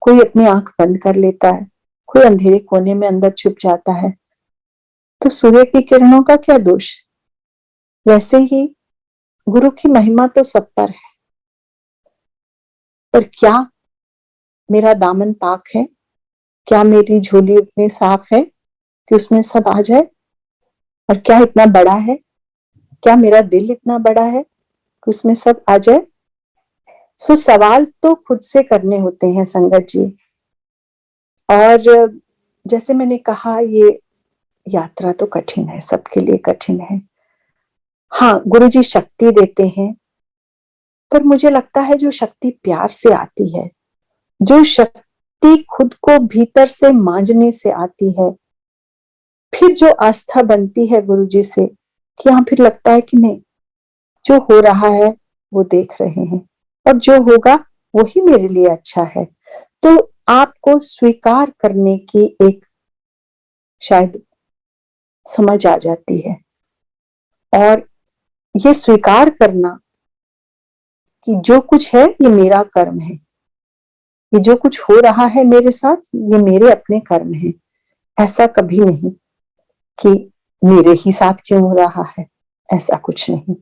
कोई अपनी आंख बंद कर लेता है, कोई अंधेरे कोने में अंदर छुप जाता है, तो सूर्य की किरणों का क्या दोष। वैसे ही गुरु की महिमा तो सब पर है। पर क्या मेरा दामन पाक है, क्या मेरी झोली उतनी साफ है कि उसमें सब आ जाए। और क्या इतना बड़ा है, क्या मेरा दिल इतना बड़ा है कि उसमें सब आ जाए। सो सवाल तो खुद से करने होते हैं संगत जी। और जैसे मैंने कहा ये यात्रा तो कठिन है, सबके लिए कठिन है। हाँ गुरु जी शक्ति देते हैं, पर मुझे लगता है जो शक्ति प्यार से आती है, जो शक्ति खुद को भीतर से मांझने से आती है, फिर जो आस्था बनती है गुरु जी से कि हाँ फिर लगता है कि नहीं जो हो रहा है वो देख रहे हैं और जो होगा वही मेरे लिए अच्छा है। तो आपको स्वीकार करने की एक शायद समझ आ जाती है, और ये स्वीकार करना कि जो कुछ है ये मेरा कर्म है, ये जो कुछ हो रहा है मेरे साथ ये मेरे अपने कर्म है। ऐसा कभी नहीं कि मेरे ही साथ क्यों हो रहा है, ऐसा कुछ नहीं।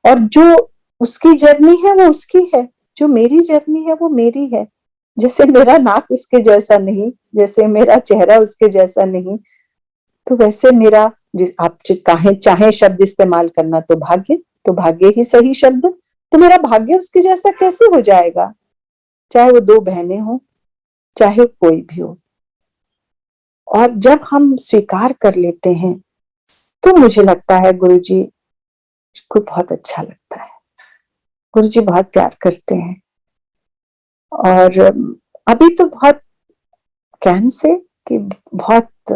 और जो उसकी जर्नी है वो उसकी है, जो मेरी जर्नी है वो मेरी है। जैसे मेरा नाक उसके जैसा नहीं, जैसे मेरा चेहरा उसके जैसा नहीं, तो वैसे मेरा जिस आप चाहे शब्द इस्तेमाल करना तो भाग्य ही सही शब्द। तो मेरा भाग्य उसके जैसा कैसे हो जाएगा, चाहे वो 2 बहनें हो, चाहे कोई भी हो। और जब हम स्वीकार कर लेते हैं तो मुझे लगता है गुरुजी को बहुत अच्छा लगता है, गुरुजी बहुत प्यार करते हैं। और अभी तो बहुत कैन से कि बहुत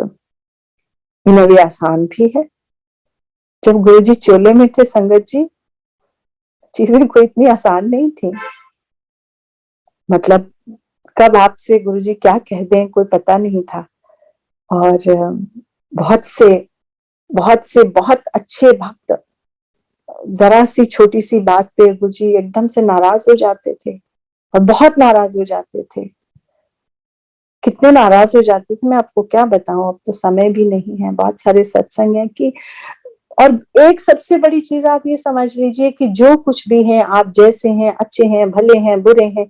इन आसान भी है। जब गुरुजी चोले में थे संगत जी, चीजें कोई इतनी आसान नहीं थी। मतलब कब आपसे गुरुजी क्या कह दें कोई पता नहीं था। और बहुत से बहुत अच्छे भक्त जरा सी छोटी सी बात पे गुरुजी एकदम से नाराज हो जाते थे, और बहुत नाराज हो जाते थे। कितने नाराज हो जाते थे मैं आपको क्या बताऊं, अब तो समय भी नहीं है, बहुत सारे सत्संग है कि। और एक सबसे बड़ी चीज आप ये समझ लीजिए कि जो कुछ भी है, आप जैसे हैं, अच्छे हैं, भले हैं, बुरे हैं,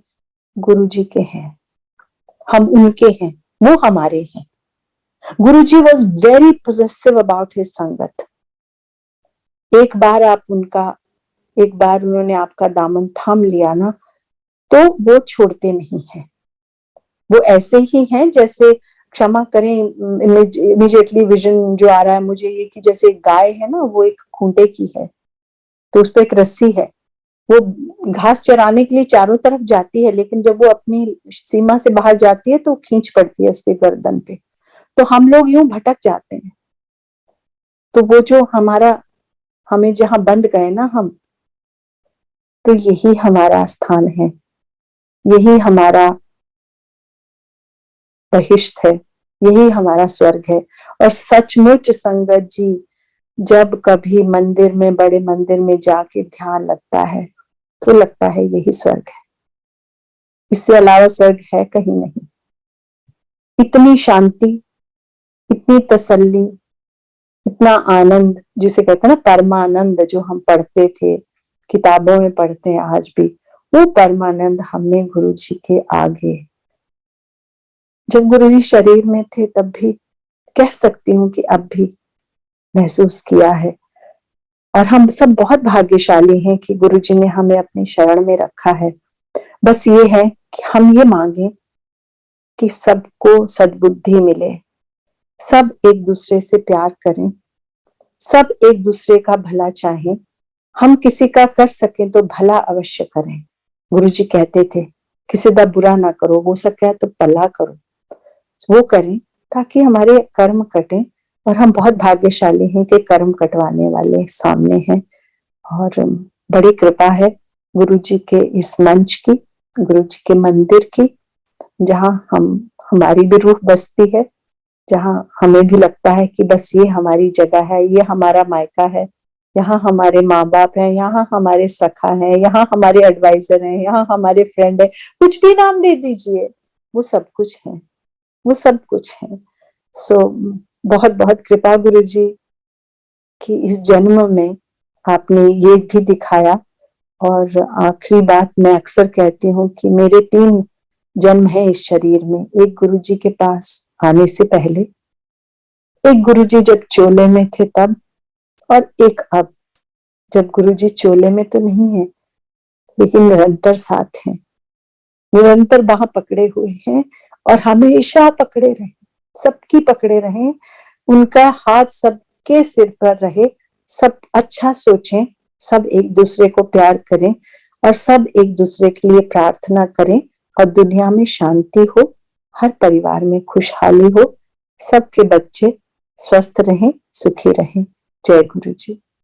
गुरुजी के हैं, हम उनके हैं, वो हमारे हैं। Guruji was very possessive about his sangat. एक बार उन्होंने आपका दामन थाम लिया ना, तो वो छोड़ते नहीं है। वो ऐसे ही हैं जैसे, क्षमा करें इमीडिएटली विजन जो आ रहा है मुझे ये, कि जैसे गाय है ना, वो एक खूंटे की है, तो उस पर एक रस्सी है, वो घास चराने के लिए चारों तरफ जाती है, लेकिन जब वो अपनी सीमा से बाहर जाती है तो खींच पड़ती है उसके गर्दन पे। तो हम लोग यूं भटक जाते हैं। तो वो जो हमें जहां बंद गए ना हम, तो यही हमारा स्थान है, यही हमारा बहिष्ठ है, यही हमारा स्वर्ग है। और सचमुच संगत जी, जब कभी मंदिर में, बड़े मंदिर में जाके ध्यान लगता है तो लगता है यही स्वर्ग है, इससे अलावा स्वर्ग है कहीं नहीं। इतनी शांति, इतनी तसल्ली, इतना आनंद, जिसे कहते हैं ना परमानंद, जो हम पढ़ते थे, किताबों में पढ़ते हैं आज भी, वो परमानंद हमें गुरु जी के आगे, जब गुरु जी शरीर में थे तब भी कह सकती हूँ कि अब भी महसूस किया है। और हम सब बहुत भाग्यशाली हैं कि गुरु जी ने हमें अपनी शरण में रखा है। बस ये है कि हम ये मांगे कि सबको सद्बुद्धि मिले, सब एक दूसरे से प्यार करें, सब एक दूसरे का भला चाहें। हम किसी का कर सकें तो भला अवश्य करें। गुरु जी कहते थे किसी का बुरा ना करो, हो सके तो भला करो, वो करें ताकि हमारे कर्म कटें। और हम बहुत भाग्यशाली हैं कि कर्म कटवाने वाले सामने हैं। और बड़ी कृपा है गुरु जी के इस मंच की, गुरु जी के मंदिर की, जहाँ हमारी भी रूह बसती है, जहाँ हमें भी लगता है कि बस ये हमारी जगह है, ये हमारा मायका है, यहाँ हमारे माँ बाप हैं, यहाँ हमारे सखा हैं, यहाँ हमारे एडवाइजर हैं, यहाँ हमारे फ्रेंड है, कुछ भी नाम दे दीजिए, वो सब कुछ है, वो सब कुछ है। सो बहुत बहुत कृपा गुरु जी कि इस जन्म में आपने ये भी दिखाया। और आखिरी बात मैं अक्सर कहती हूँ कि मेरे 3 जन्म है इस शरीर में, एक गुरु जी के पास आने से पहले, एक गुरु जी जब चोले में थे तब, और एक अब जब गुरु जी चोले में तो नहीं है लेकिन निरंतर साथ हैं, निरंतर बाह पकड़े हुए हैं, और हमेशा पकड़े रहे, सबकी पकड़े रहे, उनका हाथ सबके सिर पर रहे। सब अच्छा सोचें, सब एक दूसरे को प्यार करें, और सब एक दूसरे के लिए प्रार्थना करें, और दुनिया में शांति हो, हर परिवार में खुशहाली हो, सबके बच्चे स्वस्थ रहें, सुखी रहें। जय गुरु जी।